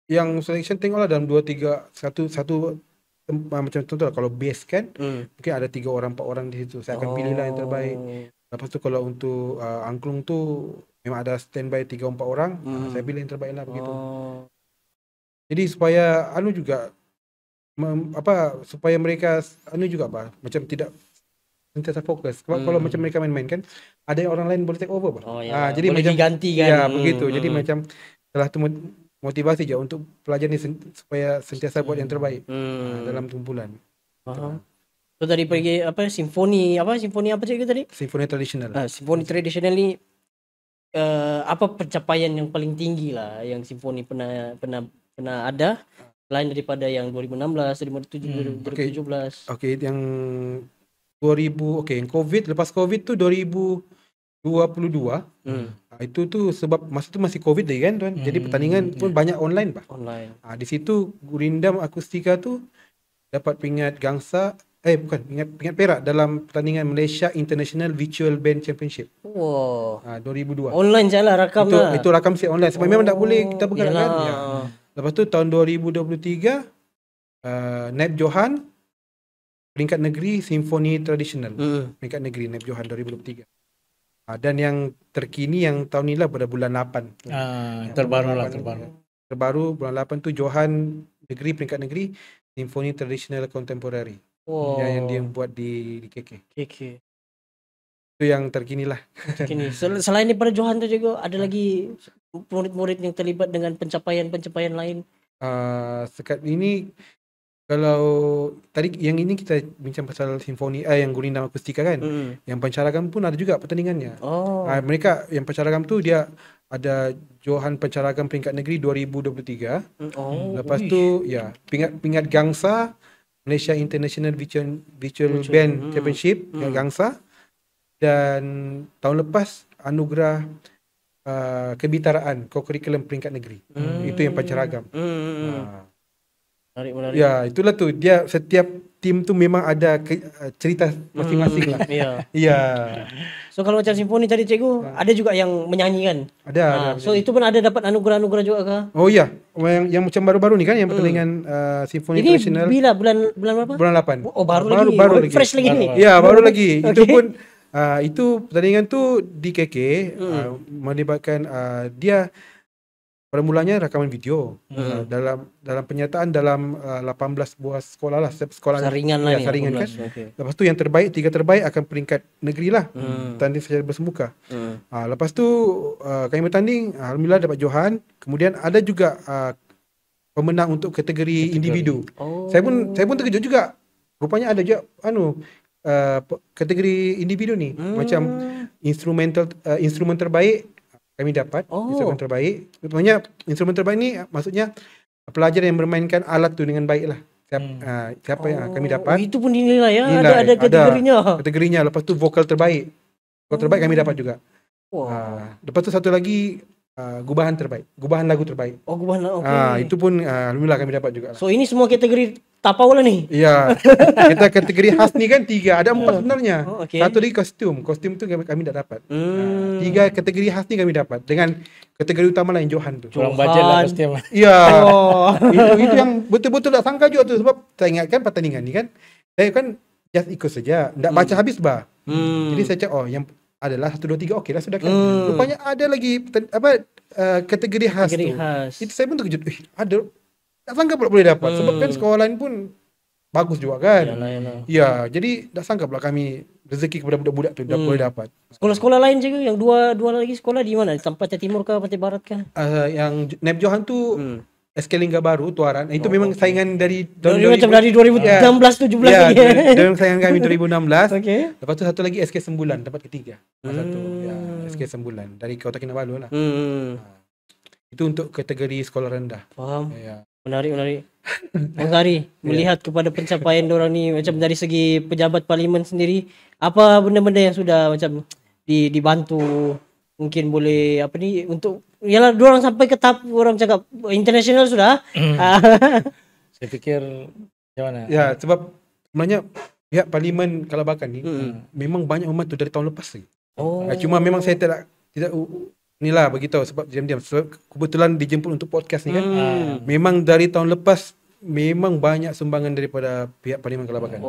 Yang selection tengoklah dalam 2-3 satu macam contoh kalau base kan mungkin ada 3 orang 4 orang di situ. Saya akan pilihlah yang terbaik. Lepas tu kalau untuk angklung tu memang ada standby 3-4 orang. Saya pilih yang terbaik lah begitu. Jadi supaya juga supaya mereka juga macam tidak sentiasa fokus. Kalau macam mereka main-main kan ada yang orang lain boleh take over jadi boleh macam diganti kan. Ya begitu. Jadi macam setelah tu motivasi je untuk pelajar ni supaya sentiasa buat yang terbaik dalam kumpulan. So tadi pergi simfoni apa cikgu tadi? Simfoni tradisional. Simfoni tradisional ni apa pencapaian yang paling tinggi lah yang simfoni pernah ada selain daripada yang 2016, 2017. Okey, yang 2000 yang lepas Covid tu 2022. Itu tu sebab masa tu masih Covid lagi kan tuan. Jadi pertandingan pun banyak online. Di situ Gurindam Akustika tu dapat peringkat gangsa bukan, peringkat perak dalam pertandingan Malaysia International Virtual Band Championship. Wow. 2002. Online je lah rakam lah. Itu rakam siap online sebab memang tak boleh kita bergerak kan. Yalah. Ya. Lepas tu tahun 2023 Nep Johan peringkat negeri Simfoni Tradisional. Peringkat negeri Nep Johan 2023. Dan yang terkini yang tahun ni lah pada bulan 8. Terbaru bulan 8 tu Johan negeri peringkat negeri Simfoni Tradisional Contemporary. Wow. Yang dia buat di KK. Okay. Itu yang terkini lah. Terkini. Selain daripada Johan tu juga ada lagi murid-murid yang terlibat dengan pencapaian lain. Sekat ini kalau tadi yang ini kita bincang pasal simfoni yang gurindam akustika kan. Yang pancaragam pun ada juga pertandingannya. Mereka yang pancaragam tu dia ada Johan Pancaragam peringkat negeri 2023. Lepas tu ya pingat gangsa Malaysia International Virtual Band Championship yang gangsa, dan tahun lepas anugerah kebitaraan co-curriculum peringkat negeri. Itu yang pancaragam. Menarik. Ya, itulah tu. Dia setiap tim tu memang ada cerita masing-masing lah. Ya. So kalau macam simfoni tadi cikgu, ada juga yang menyanyi kan? Ada. So itu pun ada dapat anugerah-anugerah juga kah? Oh ya, yang macam baru-baru ni kan yang pertandingan simfoni tradisional. Ini bila bulan berapa? Bulan 8. Oh baru lagi. Fresh lagi ni. Ya, baru lagi. Itu pun itu pertandingan tu di KK melibatkan dia pada mulanya rakaman video dalam penyertaan dalam 18 buah sekolah lah, sekolah saringan lah, saringan kan. Lepas tu yang terbaik 3 terbaik akan peringkat negeri lah, tanding secara bersemuka. Lepas tu kami bertanding, alhamdulillah dapat Johan. Kemudian ada juga pemenang untuk kategori individu. Saya pun terkejut juga, rupanya ada juga kategori individu ni, macam instrumen terbaik kami dapat. Instrumen terbaik. Maksudnya instrumen terbaik ni maksudnya pelajar yang bermainkan alat tu dengan baik lah. Siapa yang kami dapat. Itu pun dinilai ya. Ada kategorinya. Kategorinya. Lepas tu vokal terbaik. Vokal terbaik kami dapat juga. Lepas tu satu lagi gubahan terbaik. Gubahan lagu terbaik. Gubahan lagu. Okay. Itu pun alhamdulillah kami dapat juga. So ini semua kategori tapau lah ni. Ya. Kita kategori khas ni kan 3, ada 4 sebenarnya. Satu lagi kostum. Kostum tu kami tak dapat. 3 kategori khas ni kami dapat dengan kategori utama lain Johan tu. Kurang bajet lah kostum. Ya. Itu yang betul-betul tak sangka juga tu, sebab saya ingatkan pertandingan ni kan saya kan just ikut saja, tak baca habis bah. Jadi saya cakap yang adalah 1 2 3 okeylah sudah kan. Rupanya ada lagi kategori khas tu. Itu saya pun terkejut. Ada, tak sangka pula boleh dapat. Sebab kan sekolah lain pun bagus juga kan. Yalah. Ya, jadi tak sangka pula kami rezeki kepada budak-budak tu dah boleh dapat. Sekolah-sekolah lain je yang dua lagi sekolah di mana? Pantai Timur kah, Pantai Barat kah? Yang Nep Johan tu SK Lingga Baru Tuaran. Itu memang saingan dari macam dari 2016 17 lagi. Dia saingan kami 2016. Lepas tu satu lagi SK Sembulan dapat ketiga. Satu SK Sembulan dari Kota Kinabalu lah. Itu untuk kategori sekolah rendah. Faham. Menarik. Bang Sari, melihat kepada pencapaian diorang ni, macam dari segi pejabat parlimen sendiri, apa benda-benda yang sudah macam dibantu, mungkin boleh untuk yalah diorang sampai ke tahap orang cakap international sudah. Saya fikir macam mana? Ya, sebab sebenarnya pihak parlimen Kalabakan ni memang banyak membantu dari tahun lepas lagi. Cuma memang saya tidak inilah beritahu sebab diam-diam. Sebab kebetulan dijemput untuk podcast ni kan. Memang dari tahun lepas memang banyak sumbangan daripada pihak Parlimen Kalabakan.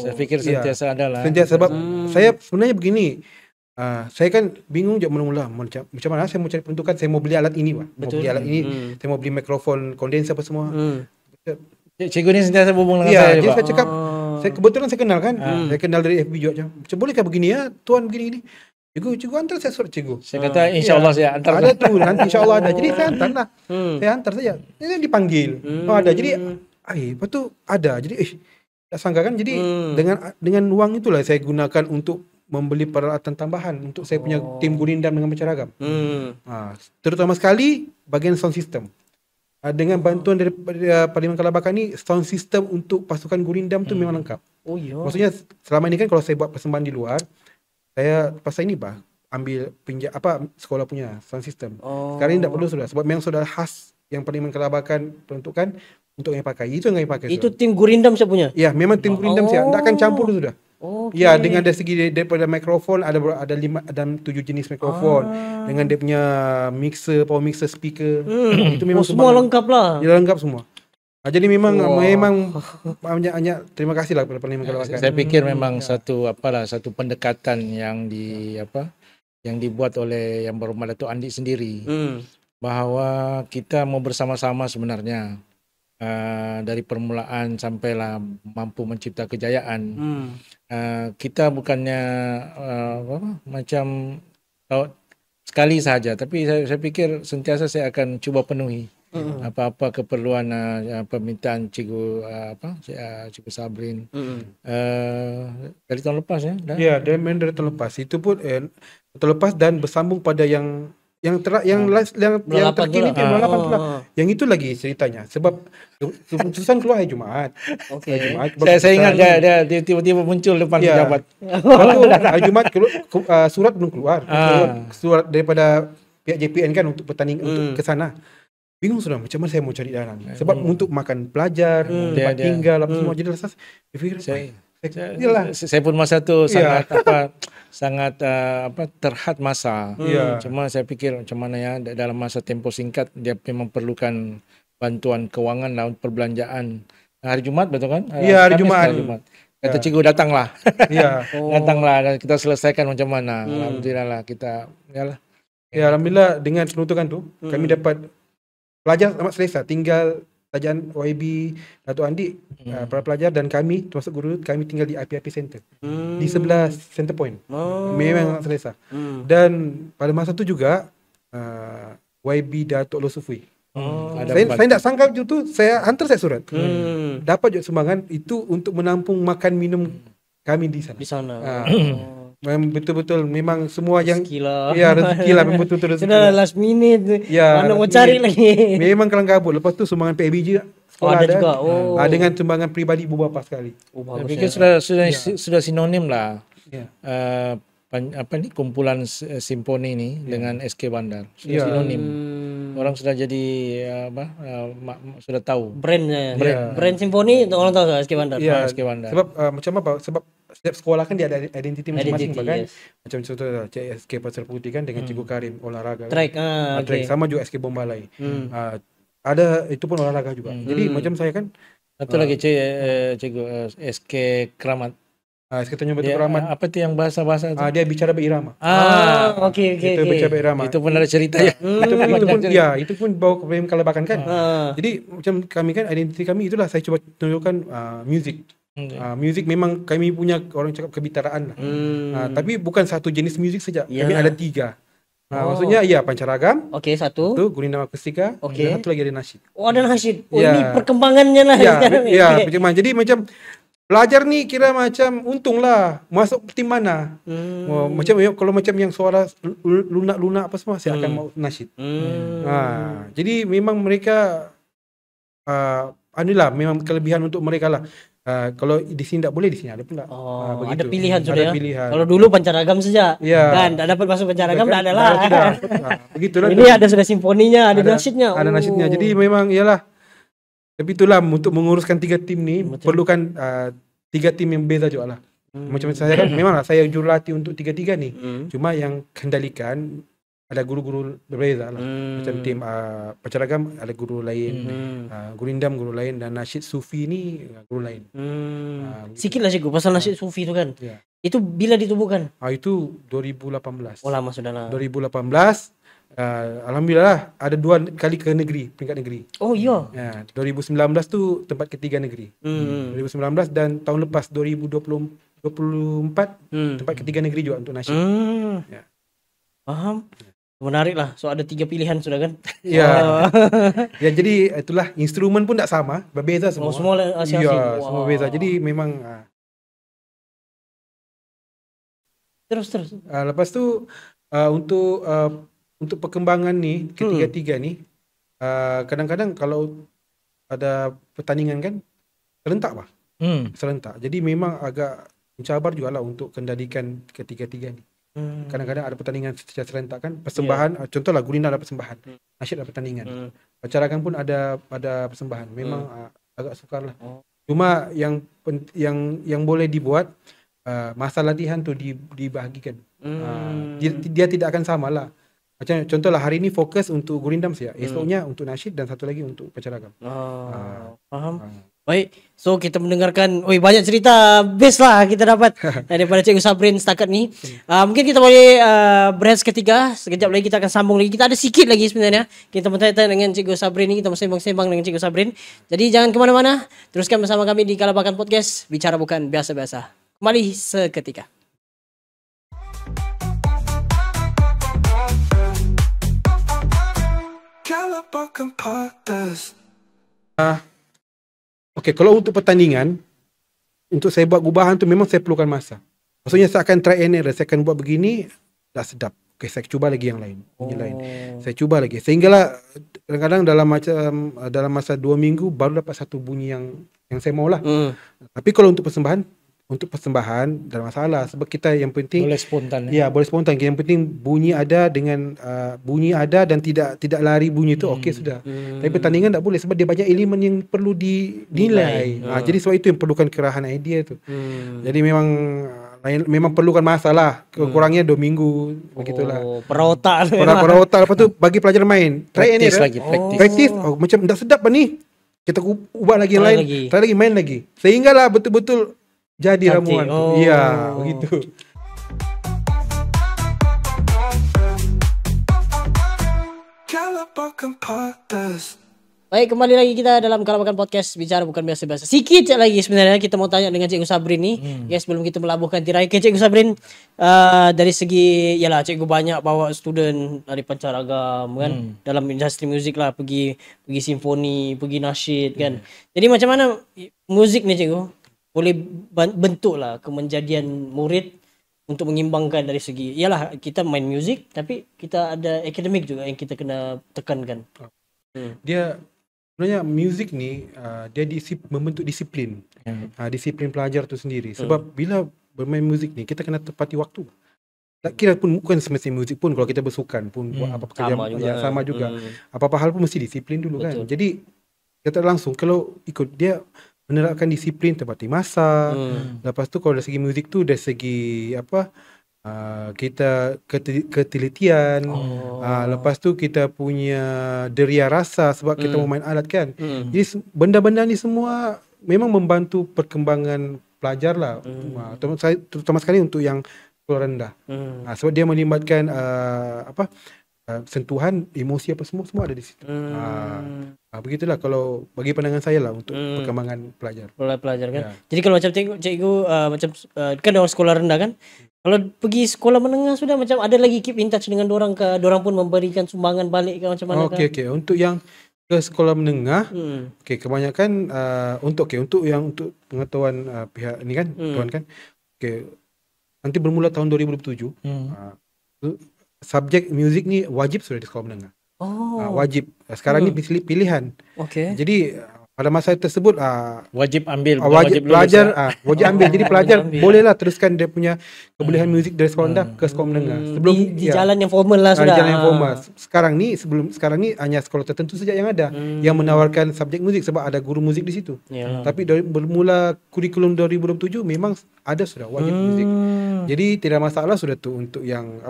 Saya fikir sentiasa ada lah. Sentiasa, sebab saya sebenarnya begini. Saya kan bingung je mula-mula macam mana saya mau cari peruntukan, saya mau beli alat ini Mau beli alat ini, saya mau beli mikrofon kondenser apa semua. Cikgu ni sentiasa berhubung dengan saya. Jadi saya cakap, kebetulan saya kenal kan. Saya kenal dari FB juga. Macam bolehkah begini ya, tuan begini. Cikgu hantar saya surat cikgu. Saya kata insyaAllah saya hantar. Ada tu, nanti insyaAllah ada. Jadi saya hantar lah. Saya hantar saja. Ini dipanggil. Ada. Jadi, lepas tu ada. Jadi, tak sangka kan. Jadi, dengan wang itulah saya gunakan untuk membeli peralatan tambahan untuk saya punya tim gurindam dengan beragam. Terutama sekali bagian sound system. Dengan bantuan daripada Parlimen Kalabakan ni, sound system untuk pasukan gurindam tu memang lengkap. Maksudnya selama ini kan kalau saya buat persembahan di luar, saya pasal ini ambil sekolah punya sound system. Sekarang ni tak perlu sudah, sebab memang sudah khas yang Parlimen Kalabakan peruntukan untuk yang pakai. Itu yang pakai. Itu tim Gurindam saya punya. Ya, memang tim Gurindam saya. Tak akan campur sudah. Okay. Ya, dengan dari segi daripada mikrofon ada 7 jenis mikrofon dengan dia punya mixer, power mixer, speaker. Itu memang semua lengkap lah. Ya, lengkap semua. Jadi memang banyak terima kasih lah kepada Parlimen Kalawakan. Saya pikir memang satu pendekatan yang dibuat oleh Yang Berhormat Datuk Andi sendiri, bahawa kita mau bersama-sama sebenarnya dari permulaan sampailah mampu mencipta kejayaan. Kita bukannya macam sekali saja, tapi saya pikir sentiasa saya akan cuba penuhi apa-apa keperluan permintaan Cikgu Cikgu Sabrin dari tahun lepas ya. Ya, dari tahun lepas. Itu pun tahun lepas dan bersambung pada yang terkini tim 28 tu lah. Yang itu lagi ceritanya sebab keputusan keluar hari Jumaat. Okey. Saya ingat dia tiba-tiba muncul depan pejabat. Lalu hari Jumaat surat belum keluar. Surat daripada pihak JPN kan untuk bertanding untuk ke sana. Bingung sudah macam mana saya mau cari dana ni. Sebab untuk makan pelajar, tempat tinggal apa semua jadi rasa saya fikir saya pun masa tu sangat terhad masa. Cuma saya fikir macam mana ya dalam masa tempoh singkat dia memang perlukan bantuan kewangan dan perbelanjaan. Hari Jumaat betul kan? Ya, hari Jumaat. Kata cikgu datanglah. Ya. Datanglah dan kita selesaikan macam mana. Alhamdulillah lah kita Ya, alhamdulillah dengan penuntukan tu kami dapat pelajar amat selesa. Tinggal pelajaran YB Datuk Andi, para pelajar dan kami termasuk guru kami tinggal di IPIP Center di sebelah Center Point. Memang selesa. Dan pada masa tu juga YB Datuk Losufui. Saya tak sangka tu saya hantar saya surat. Dapat juga sumbangan itu untuk menampung makan minum kami di sana. Memang betul-betul memang semua yang rezeki lah memang betul-betul rezeki. Sudah last minute. Ya, mana mau cari lagi. Memang kelang kabut. Lepas tu sumbangan PABG sekolah ada juga. Dengan sumbangan peribadi beberapa sekali. Saya fikir sudah sinonim lah. Kumpulan simponi ni dengan SK Bandar. Sudah sinonim. Orang sudah jadi sudah tahu brandnya. Brand simponi orang tahu SK Bandar. SK Bandar. Sebab macam apa? Sebab setiap sekolah kan dia ada identiti masing-masing kan. Macam contoh SK Pasir Putih kan dengan Cikgu Karim olahraga. Track. Track sama juga SK Bombalai. Ada itu pun olahraga juga. Jadi macam saya kan satu lagi Cikgu SK Keramat. SK Tanjung Batu Keramat. Apa tu yang bahasa-bahasa tu? Dia bicara berirama. Okey. Itu bicara berirama. Itu pun ada cerita ya. Itu pun bawa ke Parlimen Kalabakan kan. Jadi macam kami kan identiti kami itulah saya cuba tunjukkan music. Music memang kami punya orang cakap kebitaraan lah. Tapi bukan satu jenis music saja. Kami ada 3. Maksudnya pancaragam. Okey, satu. Itu Gurindam Akustika. Dan satu lagi ada nasyid. Ada nasyid. Ini perkembangannya lah sekarang. Jadi macam pelajar ni kira macam untung lah masuk tim mana. Macam kalau macam yang suara lunak-lunak apa semua saya akan mau nasyid. Jadi memang mereka inilah memang kelebihan untuk mereka lah. Kalau di sini tak boleh, di sini ada pula. Ada pilihan sudah. Ada pilihan. Kalau dulu pancaragam saja. Kan tak dapat masuk pancaragam tak ada lah. Begitulah. Ini ada sudah simfoninya, ada nasyidnya. Ada nasyidnya. Jadi memang iyalah. Tapi itulah untuk menguruskan 3 tim ni perlukan 3 tim yang beza juga lah. Macam saya kan memanglah saya jurulatih untuk 3-3 ni. Cuma yang kendalikan ada guru-guru berbeza lah. Macam tim pancaragam ada guru lain, Gurindam guru lain dan nasyid sufi ni guru lain. Sikitlah cikgu pasal nasyid sufi tu kan. Itu bila ditubuhkan? Itu 2018. Oh lama sudah lah. 2018. Alhamdulillah ada 2 kali ke negeri, peringkat negeri. Oh iya. 2019 tu tempat ketiga negeri. 2019 dan tahun lepas 2024 tempat ketiga negeri juga untuk nasyid. Faham? Menarik lah. So ada 3 pilihan sudah kan? Ya. Jadi itulah instrumen pun tak sama, berbeza semua. Semua asing-asing. Semua beza. Jadi memang terus. Lepas tu untuk perkembangan ni ketiga-tiga ni kadang-kadang kalau ada pertandingan kan serentak serentak. Jadi memang agak mencabar jugalah untuk kendalikan ketiga-tiga ni. Kadang-kadang ada pertandingan secara serentak kan, persembahan, contohlah Gurindam ada persembahan, nasyid ada pertandingan, pancarakan pun ada persembahan. Memang agak sukar lah. Cuma yang boleh dibuat, masa latihan tu dibahagikan. Dia tidak akan sama lah. Macam contohlah hari ni fokus untuk Gurindam saja, esoknya untuk nasyid dan satu lagi untuk pancarakan. Faham. Baik, so kita mendengarkan banyak cerita best lah kita dapat daripada Cikgu Sabrin setakat ni. Mungkin kita boleh beres ketiga. Sekejap lagi kita akan sambung lagi. Kita ada sikit lagi sebenarnya. Kita bertanya dengan Cikgu Sabrin ni. Kita sembang-sembang dengan Cikgu Sabrin. Jadi jangan ke mana-mana. Teruskan bersama kami di Kalabakan Podcast. Bicara bukan biasa-biasa. Kembali seketika. Kalabakan Podcast. Okey, kalau untuk pertandingan, untuk saya buat gubahan tu memang saya perlukan masa. Maksudnya saya akan try and error, saya akan buat begini, dah sedap. Okey, saya cuba lagi yang lain. Saya cuba lagi. Sehinggalah kadang-kadang dalam masa 2 minggu baru dapat satu bunyi yang saya maulah. Tapi kalau untuk persembahan tak ada masalah, sebab kita yang penting boleh spontan. Ya, boleh spontan. Yang penting bunyi ada dan tidak lari bunyi tu, okey sudah. Tapi pertandingan tak boleh sebab dia banyak elemen yang perlu dinilai. Jadi sebab itu yang perlukan kerahan idea tu. Jadi memang perlukan masa lah. Kurangnya 2 minggu begitulah. Perawatan. Perawatan. Lepas tu bagi pelajar main. Try and error. Practice. Macam dah sedap lah ni. Kita ubah lagi yang lain. Try lagi, main lagi. Sehinggalah betul-betul jadi ramuan. Ya, begitu. Baik, kembali lagi kita dalam Kalabakan Podcast. Bicara bukan biasa-biasa. Sikit lagi sebenarnya kita mau tanya dengan Cikgu Sabrin ni. Sebelum kita melabuhkan tirai ke Cikgu Sabrin, dari segi cikgu banyak bawa student dari pancaragam kan, dalam industri muzik lah, pergi simfoni, pergi nasyid kan. Jadi macam mana muzik ni cikgu boleh bentuk lah kemenjadian murid untuk mengimbangkan dari segi kita main muzik tapi kita ada akademik juga yang kita kena tekankan. Dia sebenarnya muzik ni dia membentuk disiplin. Disiplin pelajar tu sendiri. Sebab bila bermain muzik ni kita kena tepati waktu. Tak kira pun bukan semestinya muzik pun, kalau kita bersukan pun buat apa pekerjaan sama juga. Apa-apa hal pun mesti disiplin dulu. Betul. Kan. Jadi kita langsung kalau ikut dia menerapkan disiplin, tepati masa. Lepas tu kalau dari segi muzik tu dari segi kita ketelitian. Lepas tu kita punya deria rasa sebab kita mau main alat kan. Jadi benda-benda ni semua memang membantu perkembangan pelajar lah. Terutama sekali untuk yang sekolah rendah. Sebab dia melibatkan sentuhan, emosi apa semua ada di situ. Begitulah kalau bagi pandangan saya lah untuk perkembangan pelajar kan. Jadi kalau macam cikgu kan orang sekolah rendah kan, kalau pergi sekolah menengah sudah macam ada lagi keep in touch dengan dorang ke, dorang pun memberikan sumbangan balik ke macam mana? Okey. Untuk yang ke sekolah menengah, kebanyakan untuk pengetahuan pihak ni kan, tuan kan. Nanti bermula tahun 2027. Subjek muzik ni wajib sudah di sekolah menengah. Wajib. Sekarang ni pilihan. Jadi pada masa tersebut wajib ambil, wajib pelajar wajib ambil. Jadi pelajar bolehlah teruskan dia punya kebolehan muzik dari sekolah rendah ke sekolah menengah. Sebelum di jalan yang formal lah sudah. Jalan yang formal. Sekarang ni hanya sekolah tertentu saja yang ada yang menawarkan subjek muzik sebab ada guru muzik di situ. Tapi bermula kurikulum 2027 memang ada sudah wajib muzik. Jadi tidak masalah sudah tu untuk yang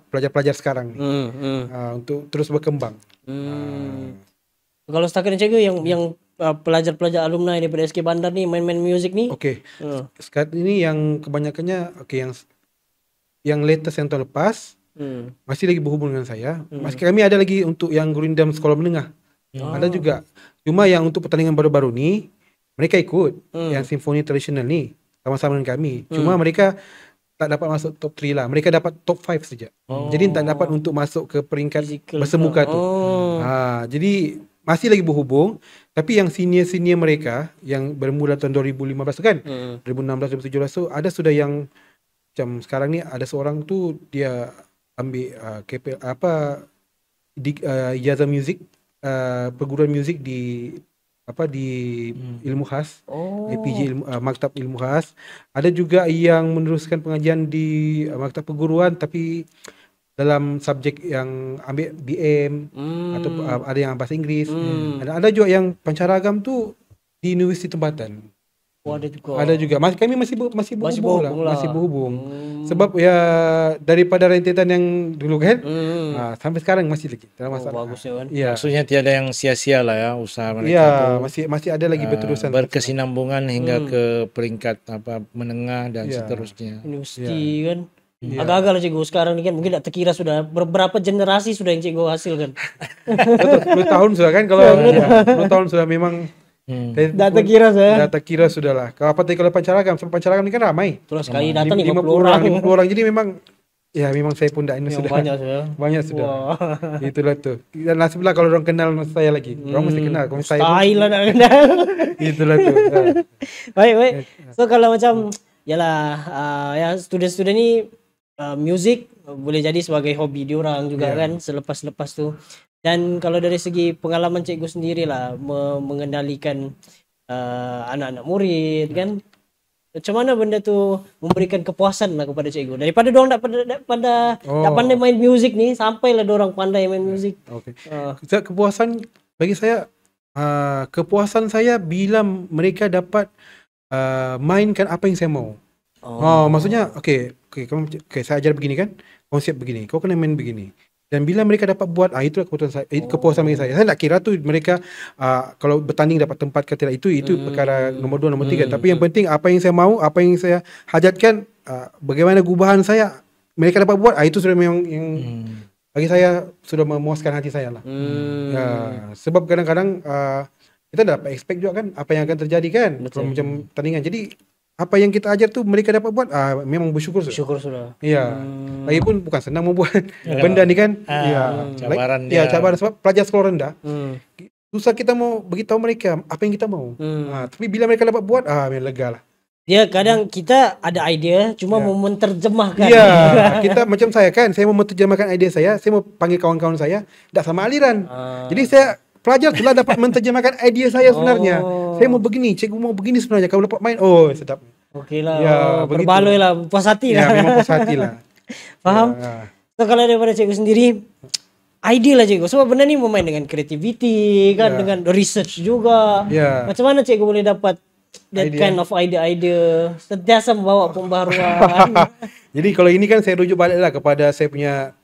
pelajar-pelajar sekarang ni. Untuk terus berkembang. Kalau setakat ni cikgu yang pelajar-pelajar alumni daripada SK Bandar ni main-main muzik ni. Sekarang ini yang kebanyakannya yang latest yang tahun lepas masih lagi berhubung dengan saya. Masih kami ada lagi untuk yang Gurindam sekolah menengah. Ada juga. Cuma yang untuk pertandingan baru-baru ni mereka ikut yang simfoni tradisional ni sama-sama dengan kami. Cuma mereka tak dapat masuk top 3 lah. Mereka dapat top 5 saja. Jadi tak dapat untuk masuk ke peringkat bersemuka tu. Jadi masih lagi berhubung. Tapi yang senior-senior mereka yang bermula tahun 2015 kan, 2016, 2017 tu ada sudah yang macam sekarang ni ada seorang tu dia ambil ijazah muzik, perguruan muzik di di ilmu khas, Oh. APJ Maktab Ilmu Khas. Ada juga yang meneruskan pengajian di Maktab Perguruan tapi dalam subjek yang ambil BM atau ada yang bahasa Inggris. Ada juga yang pancaragam tu di universiti tempatan. Oh, ada juga. Ada juga. Kami masih berhubung lah. Masih berhubung. Sebab ya daripada rentetan yang dulu kan, sampai sekarang masih lagi. Tak ada masalah. Bagus ya kan. Ya. Maksudnya tiada yang sia-sia lah ya usaha mereka Ya, tu. masih ada lagi berterusan. Berkesinambungan hingga ke peringkat menengah dan seterusnya. Universiti kan. Agak-agak lah cikgu sekarang ni kan mungkin tak terkira sudah beberapa generasi sudah yang cikgu hasilkan. 10 tahun sudah kan kalau 10 tahun sudah memang Dah terkira saya. dah terkira sudah lah. Kalau pancaragam, sebab pancaragam ni kan ramai. Terus sekali datang 50 50 orang. 50 orang. Jadi memang saya pun dah ini Memang sudah. banyak sudah. Banyak sudah. Wah. Itulah tu. Dan nasib lah kalau orang kenal saya lagi. Orang mesti kenal. Kalau saya pun, Style lah nak kenal. itulah tu. Baik. So kalau macam yalah ya student-student ni music boleh jadi sebagai hobi diorang juga kan selepas-lepas tu. Dan kalau dari segi pengalaman cikgu sendiri lah mengendalikan anak-anak murid kan, macam mana benda tu memberikan kepuasan lah kepada cikgu daripada diorang tak pandai main music ni sampailah diorang pandai main music. Okey. Kepuasan bagi saya, kepuasan saya bila mereka dapat mainkan apa yang saya mau. Maksudnya okey, saya ajar begini kan, konsep begini, kau kena main begini. Dan bila mereka dapat buat, itulah kepuasan saya. Kepuasan bagi saya. Saya tak kira tu mereka kalau bertanding dapat tempat ke tidak, itu perkara nombor 2, nombor 3. Tapi yang penting apa yang saya mau, apa yang saya hajatkan, bagaimana gubahan saya mereka dapat buat, itu sudah memang yang bagi saya sudah memuaskan hati saya lah. Sebab kadang-kadang kita dapat expect juga kan apa yang akan terjadi kan. Kalau macam tandingan. Jadi apa yang kita ajar tu mereka dapat buat, memang bersyukur sudah. Bersyukur sudah. Ya. Lagipun bukan senang membuat benda ni kan. Cabaran dia. Cabaran sebab pelajar sekolah rendah. Susah kita mau beritahu mereka apa yang kita mau. Tapi bila mereka dapat buat, memang lega lah. Dia kadang kita ada idea cuma mau menterjemahkan. Ya, kita macam saya kan, saya mau menterjemahkan idea saya mau panggil kawan-kawan saya, tak sama aliran. Jadi saya pelajar itulah dapat menterjemahkan idea saya sebenarnya. Saya mau begini, cikgu mau begini sebenarnya. Kalau dapat main, sedap. Okey lah. Ya, berbaloi lah, puas hati lah. Ya, memang puas hati lah. Faham? So kalau daripada cikgu sendiri, ideal lah cikgu. Sebab benda ni bermain dengan creativity kan, dengan research juga. Macam mana cikgu boleh dapat that kind of idea-idea, sentiasa membawa pembaharuan. Jadi kalau ini kan saya rujuk balik lah kepada saya punya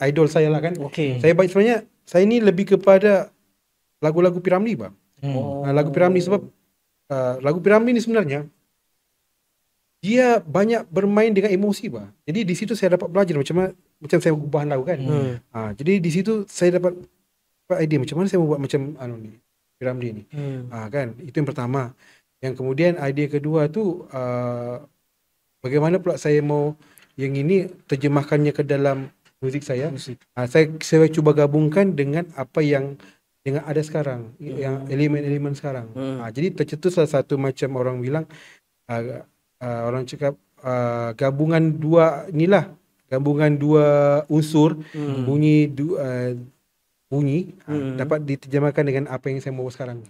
idol saya lah kan. Saya baik sebenarnya, saya ni lebih kepada lagu-lagu P.Ramlee bang. Lagu P.Ramlee sebab lagu P.Ramlee ni sebenarnya dia banyak bermain dengan emosi bang. Jadi di situ saya dapat belajar macam saya gubahan lagu kan. Jadi di situ saya dapat idea macam mana saya mau buat macam ni P.Ramlee ni. Kan itu yang pertama. Yang kemudian idea kedua tu bagaimana pula saya mau yang ini terjemahkannya ke dalam muzik saya. Saya cuba gabungkan dengan apa yang ada sekarang, yang elemen-elemen sekarang. Jadi tercetus salah satu macam orang bilang, orang cakap gabungan dua unsur, bunyi dapat diterjemahkan dengan apa yang saya mau sekarang.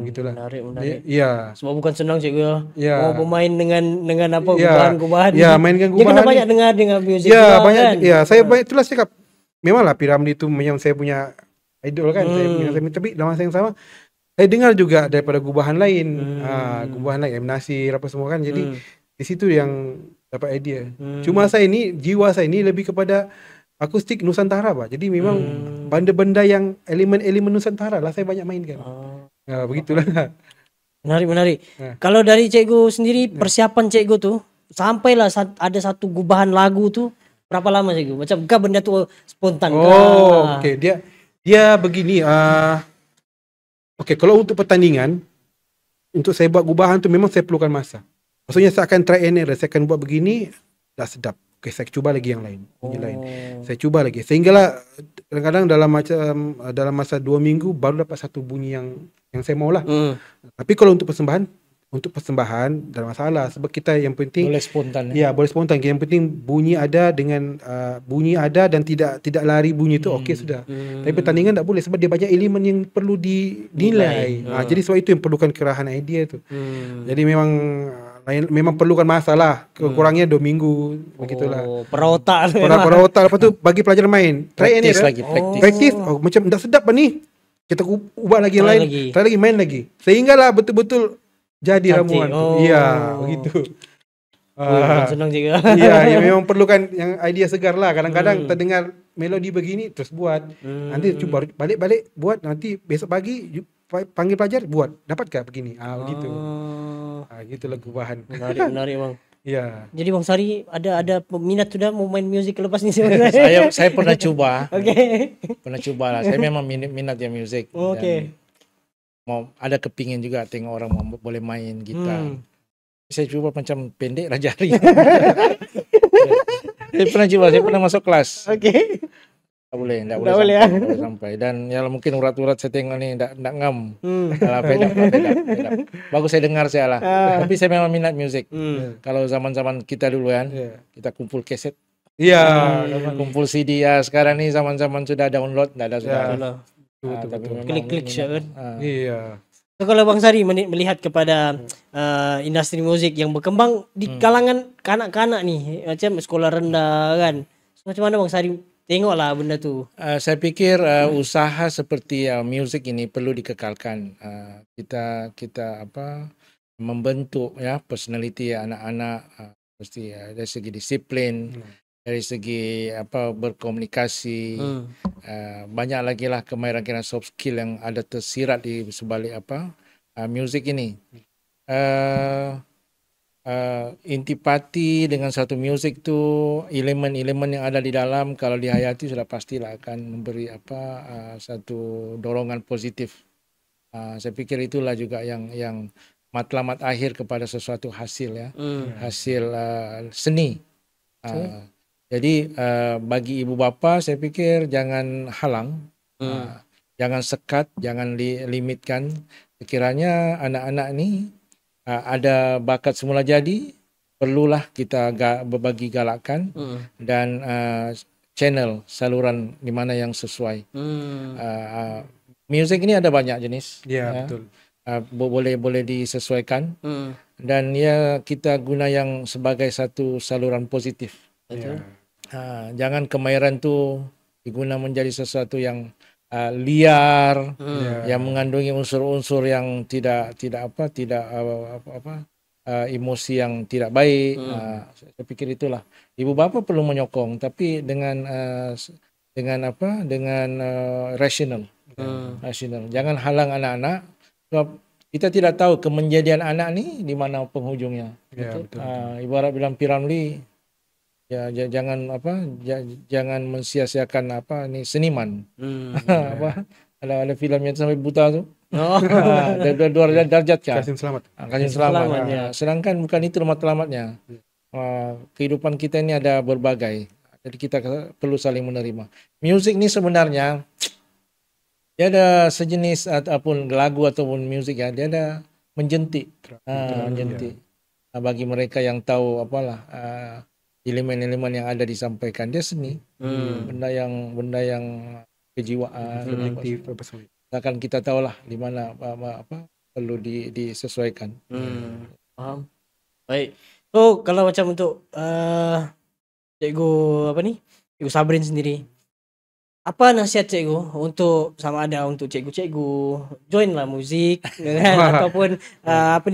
Begitulah. Menarik. Ya. Sebab bukan senang cikgu ya. Mau bermain dengan apa gubahan-gubahan. Ya, main dengan gubahan. Dia kena banyak dengar dengan muzik. Ya, banyak kan? Ya, saya banyak itulah saya cakap. Memanglah P.Ramlee itu yang saya punya idol kan. Tapi dalam masa yang sama saya dengar juga daripada gubahan lain. Gubahan lain, M. Nasir apa semua kan. Jadi di situ yang dapat idea. Cuma jiwa saya ini lebih kepada akustik Nusantara pak. Jadi memang benda-benda yang elemen-elemen Nusantara lah saya banyak mainkan. Begitulah. Menarik. Kalau dari cikgu sendiri, persiapan cikgu tu sampailah ada satu gubahan lagu tu berapa lama cikgu? Macam bukan benda tu spontan okey. Dia begini. Okey, kalau untuk pertandingan, untuk saya buat gubahan tu memang saya perlukan masa. Maksudnya saya akan try and error. Saya akan buat begini, tak sedap. Okay, saya cuba lagi yang lain, Saya cuba lagi. Sehinggalah kadang-kadang dalam masa 2 minggu baru dapat satu bunyi yang saya mau lah. Tapi kalau untuk persembahan untuk persembahan tak ada masalah, sebab kita yang penting Boleh spontan. ya boleh spontan. Yang penting bunyi ada dengan bunyi ada dan tidak lari bunyi itu okey sudah. Tapi pertandingan tak boleh sebab dia banyak elemen yang perlu dinilai. Jadi sebab itu yang perlukan kerahan idea tu. Jadi memang perlukan masa lah. Kurangnya 2 minggu begitulah. Perotak Perotak lepas tu bagi pelajar main. Try and Praktis error. lagi, praktis. Praktis macam tak sedap lah ni. Kita ubah lagi yang Try lain. lagi. Try lagi main lagi. Sehinggalah betul-betul jadi Cantik. ramuan tu. Ya, begitu. Senang juga. Ya, memang perlukan yang idea segar lah. Kadang-kadang terdengar melodi begini terus buat. Nanti cuba balik-balik buat, nanti besok pagi panggil pelajar buat. Dapatkah begini? Begitu. Gitu lagu bahan. Menarik bang. Ya. Jadi Bang Sari ada peminat sudah mau main muzik lepas ni sebenarnya. saya pernah cuba. Okey. Pernah cuba lah. Saya memang minat yang muzik. Okey. Mau ada kepingin juga tengok orang boleh main gitar. Saya cuba macam pendek lah jari. Saya pernah cuba, saya pernah masuk kelas. Okey. Tak boleh sampai. Dan ya mungkin urat-urat saya tengok ni tak ngam. Alah, fed up. Bagus saya dengar saya lah. Tapi saya memang minat muzik. Kalau zaman-zaman kita dulu kan, kita kumpul kaset. Iya. Kumpul CD ya. Sekarang ni zaman-zaman sudah download, tak ada sudah. Tapi memang Klik-klik minat. je kan. Iya. So, kalau Bang Sari melihat kepada industri muzik yang berkembang di kalangan kanak-kanak ni, macam sekolah rendah kan. So, macam mana Bang Sari tengoklah benda tu? Saya pikir usaha seperti muzik ini perlu dikekalkan. Kita membentuk ya personality anak-anak, mesti dari segi disiplin, dari segi berkomunikasi, banyak lagi lah kemahiran soft skill yang ada tersirat di sebalik muzik ini. Intipati dengan satu muzik tu, elemen-elemen yang ada di dalam kalau dihayati sudah pastilah akan memberi satu dorongan positif. Saya pikir itulah juga yang matlamat akhir kepada sesuatu hasil ya, hasil seni. Jadi bagi ibu bapa saya pikir jangan halang, jangan sekat, jangan limitkan. Sekiranya anak-anak ni ada bakat semula jadi, perlulah kita berbagi galakan dan channel saluran di mana yang sesuai. Muzik ini ada banyak jenis. Ya, betul. Boleh disesuaikan dan ya kita guna yang sebagai satu saluran positif. Ya. Jangan kemahiran tu diguna menjadi sesuatu yang liar, yang mengandungi unsur-unsur yang tidak emosi yang tidak baik. Saya pikir itulah ibu bapa perlu menyokong, tapi dengan rasional. Jangan halang anak-anak, sebab kita tidak tahu kemenjadian anak ni di mana penghujungnya. Ya, betul. Ibarat bilang Piramli, ya jangan mensia-siakan ni seniman. Ada filmnya sampai buta tu. Dua derajat kan. Kasih selamat. Kasih selamat. Ya. Sedangkan bukan itu matlamatnya. Kehidupan kita ini ada berbagai. Jadi kita perlu saling menerima. Musik ni sebenarnya dia ada sejenis ataupun lagu ataupun musik ya, dia ada menjentik. Menjentik. Bagi mereka yang tahu elemen-elemen yang ada disampaikan, dia seni. Benda yang kejiwaan. Akan kita tahulah di mana apa perlu disesuaikan. Faham. Baik. So kalau macam untuk cikgu Cikgu Sabrin sendiri, apa nasihat cikgu untuk sama ada untuk cikgu-cikgu join lah muzik kan ataupun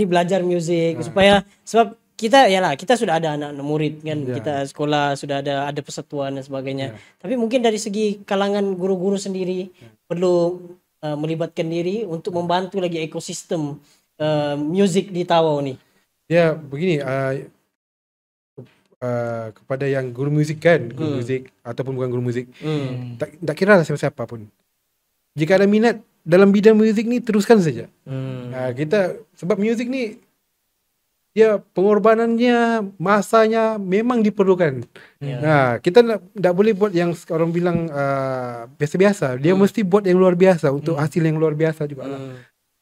belajar muzik supaya, sebab kita sudah ada anak-anak murid kan, kita sekolah sudah ada persatuan dan sebagainya. Tapi mungkin dari segi kalangan guru-guru sendiri perlu melibatkan diri untuk membantu lagi ekosistem muzik di Tawau ni. Ya, begini, kepada yang guru muzik kan, guru muzik ataupun bukan guru muzik, tak kira lah siapa-siapa pun. Jika ada minat dalam bidang muzik ni, teruskan saja. Kita sebab muzik ni dia pengorbanannya, masanya memang diperlukan. Kita tak boleh buat yang orang bilang biasa-biasa. Dia mesti buat yang luar biasa untuk hasil yang luar biasa juga lah.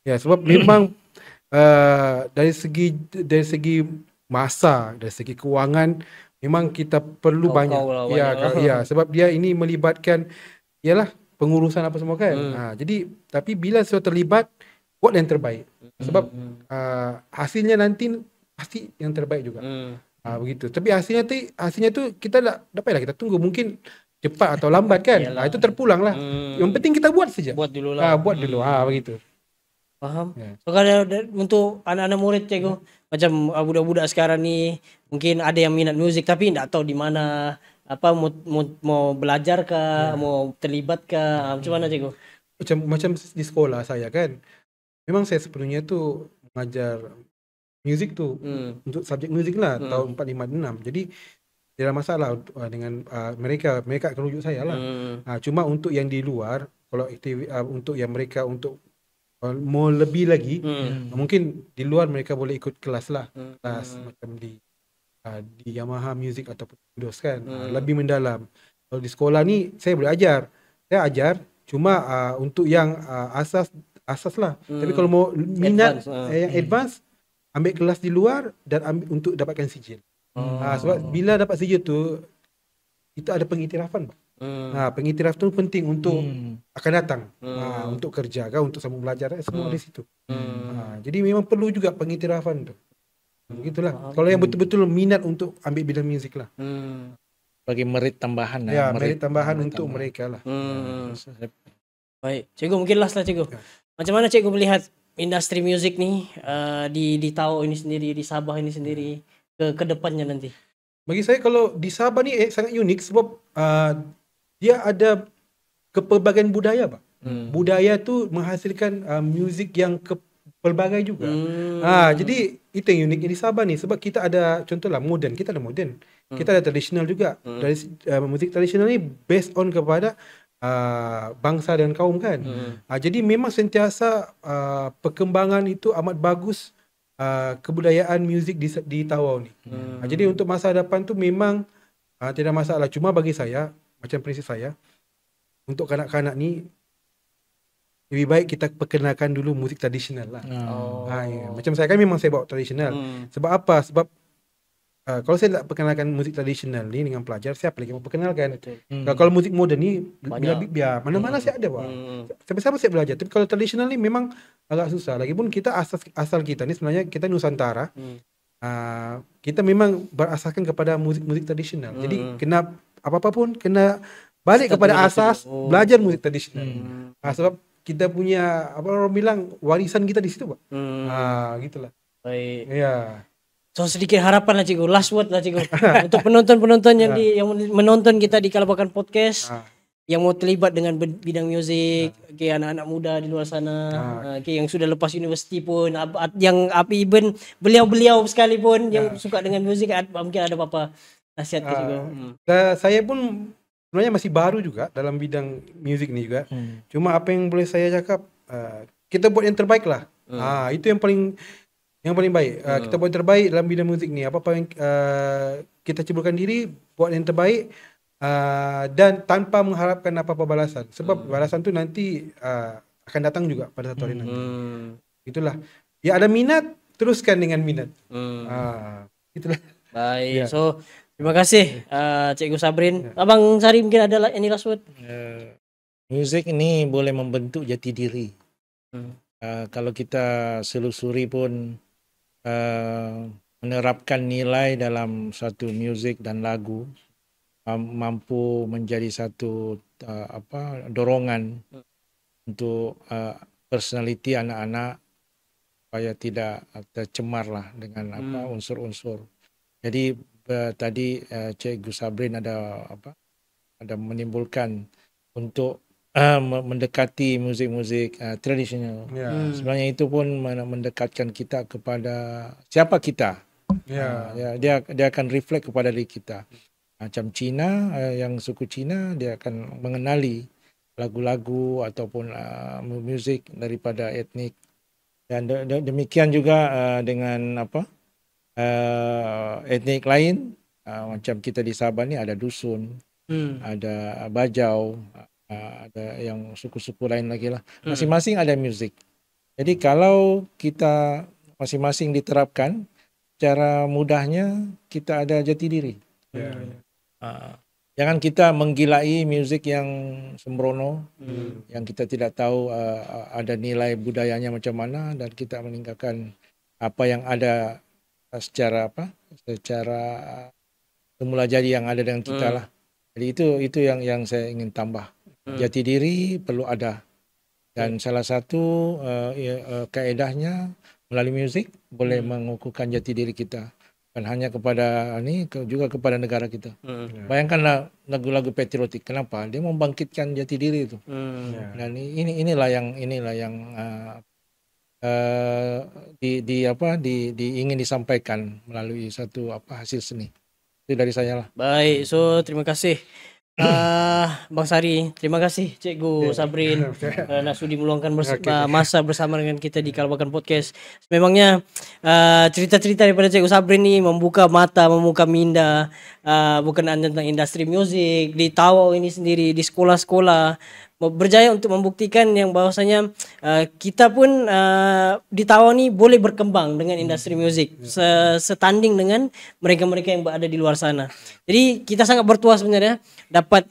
Ya, sebab memang dari segi masa, dari segi kewangan memang kita perlu Kau-kau banyak. lah Ya, banyak. ya, sebab dia ini melibatkan ialah pengurusan apa semua kan. Jadi tapi bila sudah terlibat, buat yang terbaik. Sebab hasilnya nanti pasti yang terbaik juga. Begitu. Tapi hasilnya tu kita tak payahlah kita tunggu, mungkin cepat atau lambat kan. Itu terpulang lah. Yang penting kita buat saja. Buat dulu lah. Buat dulu. Begitu. Faham. Ya. So kalau untuk anak-anak murid cikgu, macam budak-budak sekarang ni mungkin ada yang minat muzik tapi tak tahu di mana, apa mau belajar kah, mau terlibat kah, macam mana cikgu? Macam di sekolah saya kan, memang saya sepenuhnya tu mengajar muzik tu untuk subjek muzik lah tahun 4, 5, 6. Jadi tidak ada masalah dengan mereka akan rujuk saya lah. Cuma untuk yang di luar, kalau untuk yang mereka untuk mau lebih lagi, mungkin di luar mereka boleh ikut kelas lah, kelas macam di Yamaha Music ataupun Kudos kan, lebih mendalam. Kalau di sekolah ni saya boleh ajar, cuma untuk yang asas lah. Tapi kalau mau minat yang advance, ambil kelas di luar dan ambil untuk dapatkan sijil. Sebab bila dapat sijil tu, itu ada pengiktirafan. Pengiktiraf tu penting untuk akan datang, untuk kerja kan, untuk sambung belajar, semua di situ. Jadi memang perlu juga pengiktirafan tu. Begitulah. Kalau yang betul-betul minat untuk ambil bidang muzik lah. Bagi merit tambahan lah. Ya, merit tambahan untuk mereka lah. Baik, cikgu mungkin last lah cikgu. Macam mana cikgu melihat industri muzik ni di Tawau ini sendiri, di Sabah ini sendiri ke depannya nanti? Bagi saya kalau di Sabah ni sangat unik sebab dia ada kepelbagaian budaya, Pak. Budaya tu menghasilkan muzik yang pelbagai juga. Jadi itu yang unik di Sabah ni sebab kita ada contohlah moden, kita ada moden. Kita ada tradisional juga. Dari muzik tradisional ni based on kepada bangsa dan kaum kan. Jadi memang sentiasa perkembangan itu amat bagus kebudayaan muzik di Tawau ni. Jadi untuk masa depan tu memang tidak masalah. Cuma bagi saya, macam prinsip saya, untuk kanak-kanak ni lebih baik kita perkenalkan dulu muzik tradisional lah. Ya. Macam saya kan memang saya bawa tradisional. Sebab apa? Sebab kalau saya tak perkenalkan muzik tradisional ni dengan pelajar, saya apa lagi mau perkenalkan? Kalau muzik moden ni biar mana-mana saya ada, Pak. Sampai-sampai saya belajar. Tapi kalau tradisional ni memang agak susah. Lagipun kita asal kita ni sebenarnya kita Nusantara. Kita memang berasaskan kepada muzik tradisional. Jadi kena apa-apa pun kena balik kepada asas, belajar muzik tradisional. Sebab kita punya apa orang bilang warisan kita di situ, Pak. Gitulah. Baik. Ya. So sedikit harapan lah cikgu, last word lah cikgu untuk penonton-penonton yang menonton kita di Kalabakan Podcast, yang mau terlibat dengan bidang muzik, anak-anak muda di luar sana, yang sudah lepas universiti pun, yang even beliau-beliau sekalipun yang suka dengan muzik, mungkin ada apa-apa nasihat ke cikgu? Saya pun sebenarnya masih baru juga dalam bidang muzik ni juga. Cuma apa yang boleh saya cakap, kita buat yang terbaik lah. Itu yang paling baik. Kita buat yang terbaik dalam bidang muzik ni. Apa-apa yang kita ceburkan diri, buat yang terbaik, dan tanpa mengharapkan apa-apa balasan. Sebab balasan tu nanti akan datang juga pada satu hari nanti. Itulah. Ya ada minat, teruskan dengan minat. Itulah. Baik. So terima kasih Cikgu Sabrin. Abang Sari mungkin ada any last word? Muzik ini boleh membentuk jati diri. Kalau kita selusuri pun menerapkan nilai dalam satu muzik dan lagu, mampu menjadi satu dorongan untuk personality anak-anak supaya tidak tercemar lah dengan unsur-unsur. Jadi tadi Cikgu Sabrin ada menimbulkan untuk mendekati muzik-muzik tradisional. Sebenarnya itu pun mendekatkan kita kepada siapa kita. Dia akan reflect kepada diri kita. Macam Cina, yang suku Cina, dia akan mengenali lagu-lagu ataupun muzik daripada etnik. Dan demikian juga dengan etnik lain. Macam kita di Sabah ni ada dusun, ada bajau, ada yang suku-suku lain lagi lah. Masing-masing ada muzik. Jadi kalau kita masing-masing diterapkan, cara mudahnya kita ada jati diri. Jangan kita menggilai muzik yang sembrono, yang kita tidak tahu ada nilai budayanya macam mana, dan kita meninggalkan apa yang ada secara semula jadi yang ada dengan kita lah. Jadi itu yang saya ingin tambah. Jati diri perlu ada, dan salah satu kaedahnya melalui muzik boleh mengukuhkan jati diri kita. Bukan hanya kepada juga kepada negara kita. Bayangkanlah lagu-lagu patriotik. Kenapa? Dia membangkitkan jati diri itu. Dan inilah yang ingin disampaikan melalui satu hasil seni. Itu dari saya lah. Baik, so terima kasih Bang Sari, terima kasih Cikgu Sabrin nak sudi meluangkan masa bersama dengan kita di Kalabakan Podcast. Memangnya cerita-cerita daripada Cikgu Sabrin ni membuka mata, membuka minda bukan hanya tentang industri muzik di Tawau ini sendiri, di sekolah-sekolah, berjaya untuk membuktikan yang bahwasanya kita pun di Tawau ni boleh berkembang dengan industri muzik setanding dengan mereka-mereka yang berada di luar sana. Jadi kita sangat bertuah sebenarnya dapat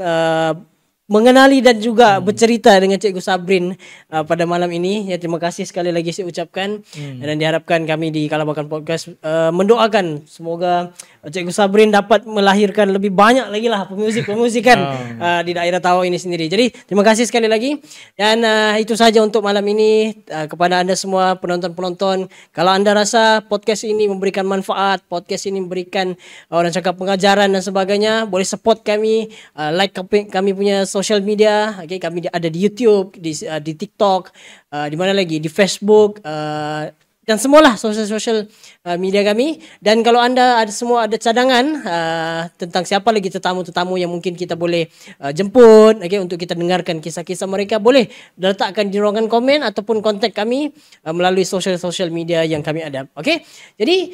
mengenali dan juga bercerita dengan Cikgu Sabrin pada malam ini. Ya, terima kasih sekali lagi saya ucapkan, dan diharapkan kami di Kalabakan Podcast mendoakan semoga Cikgu Sabrin dapat melahirkan lebih banyak lagi lah pemuzik-pemuzikan di daerah Tawau ini sendiri. Jadi terima kasih sekali lagi, dan itu saja untuk malam ini. Kepada anda semua penonton-penonton, kalau anda rasa podcast ini memberikan manfaat, podcast ini memberikan orang cakap pengajaran dan sebagainya, boleh support kami, like kami punya social media. Okay, kami ada di YouTube, di TikTok, di mana lagi, di Facebook, dan semualah sosial media kami. Dan kalau anda semua ada cadangan tentang siapa lagi tetamu-tetamu yang mungkin kita boleh jemput, okay, untuk kita dengarkan kisah-kisah mereka, boleh letakkan di ruangan komen ataupun kontak kami melalui sosial media yang kami ada. Okay, jadi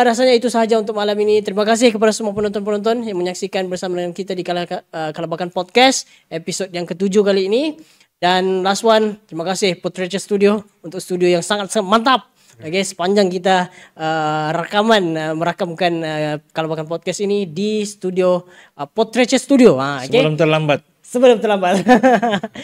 rasanya itu sahaja untuk malam ini. Terima kasih kepada semua penonton-penonton yang menyaksikan bersama dengan kita di Kalabakan Podcast episod yang ke-7 kali ini. Dan last one, terima kasih Portraiture Studio untuk studio yang sangat mantap. Okay, sepanjang kita merakamkan Kalabakan Podcast ini di studio Portraiture Studio. Okay? Sebelum terlambat.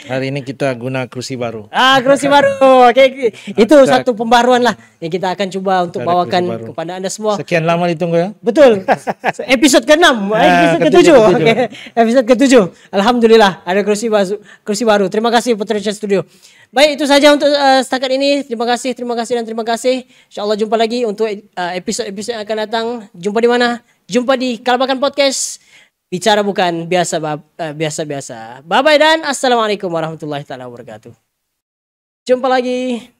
Hari ini kita guna kerusi baru. Kerusi baru. Okay. Itu satu pembaruan lah yang kita akan cuba untuk bawakan kepada anda semua. Sekian lama ditunggu ya. Betul. Episod ke-6, episod ke-7. Okay. Episod ke-7. Alhamdulillah ada kerusi baru. Terima kasih Portraiture Studio. Baik, itu saja untuk setakat ini. Terima kasih dan terima kasih. InsyaAllah jumpa lagi untuk episod-episod yang akan datang. Jumpa di mana? Jumpa di Kalabakan Podcast. Bicara bukan biasa-biasa. Bye-bye dan assalamualaikum warahmatullahi taala wabarakatuh. Jumpa lagi.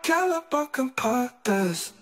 Kalabakan Podcast.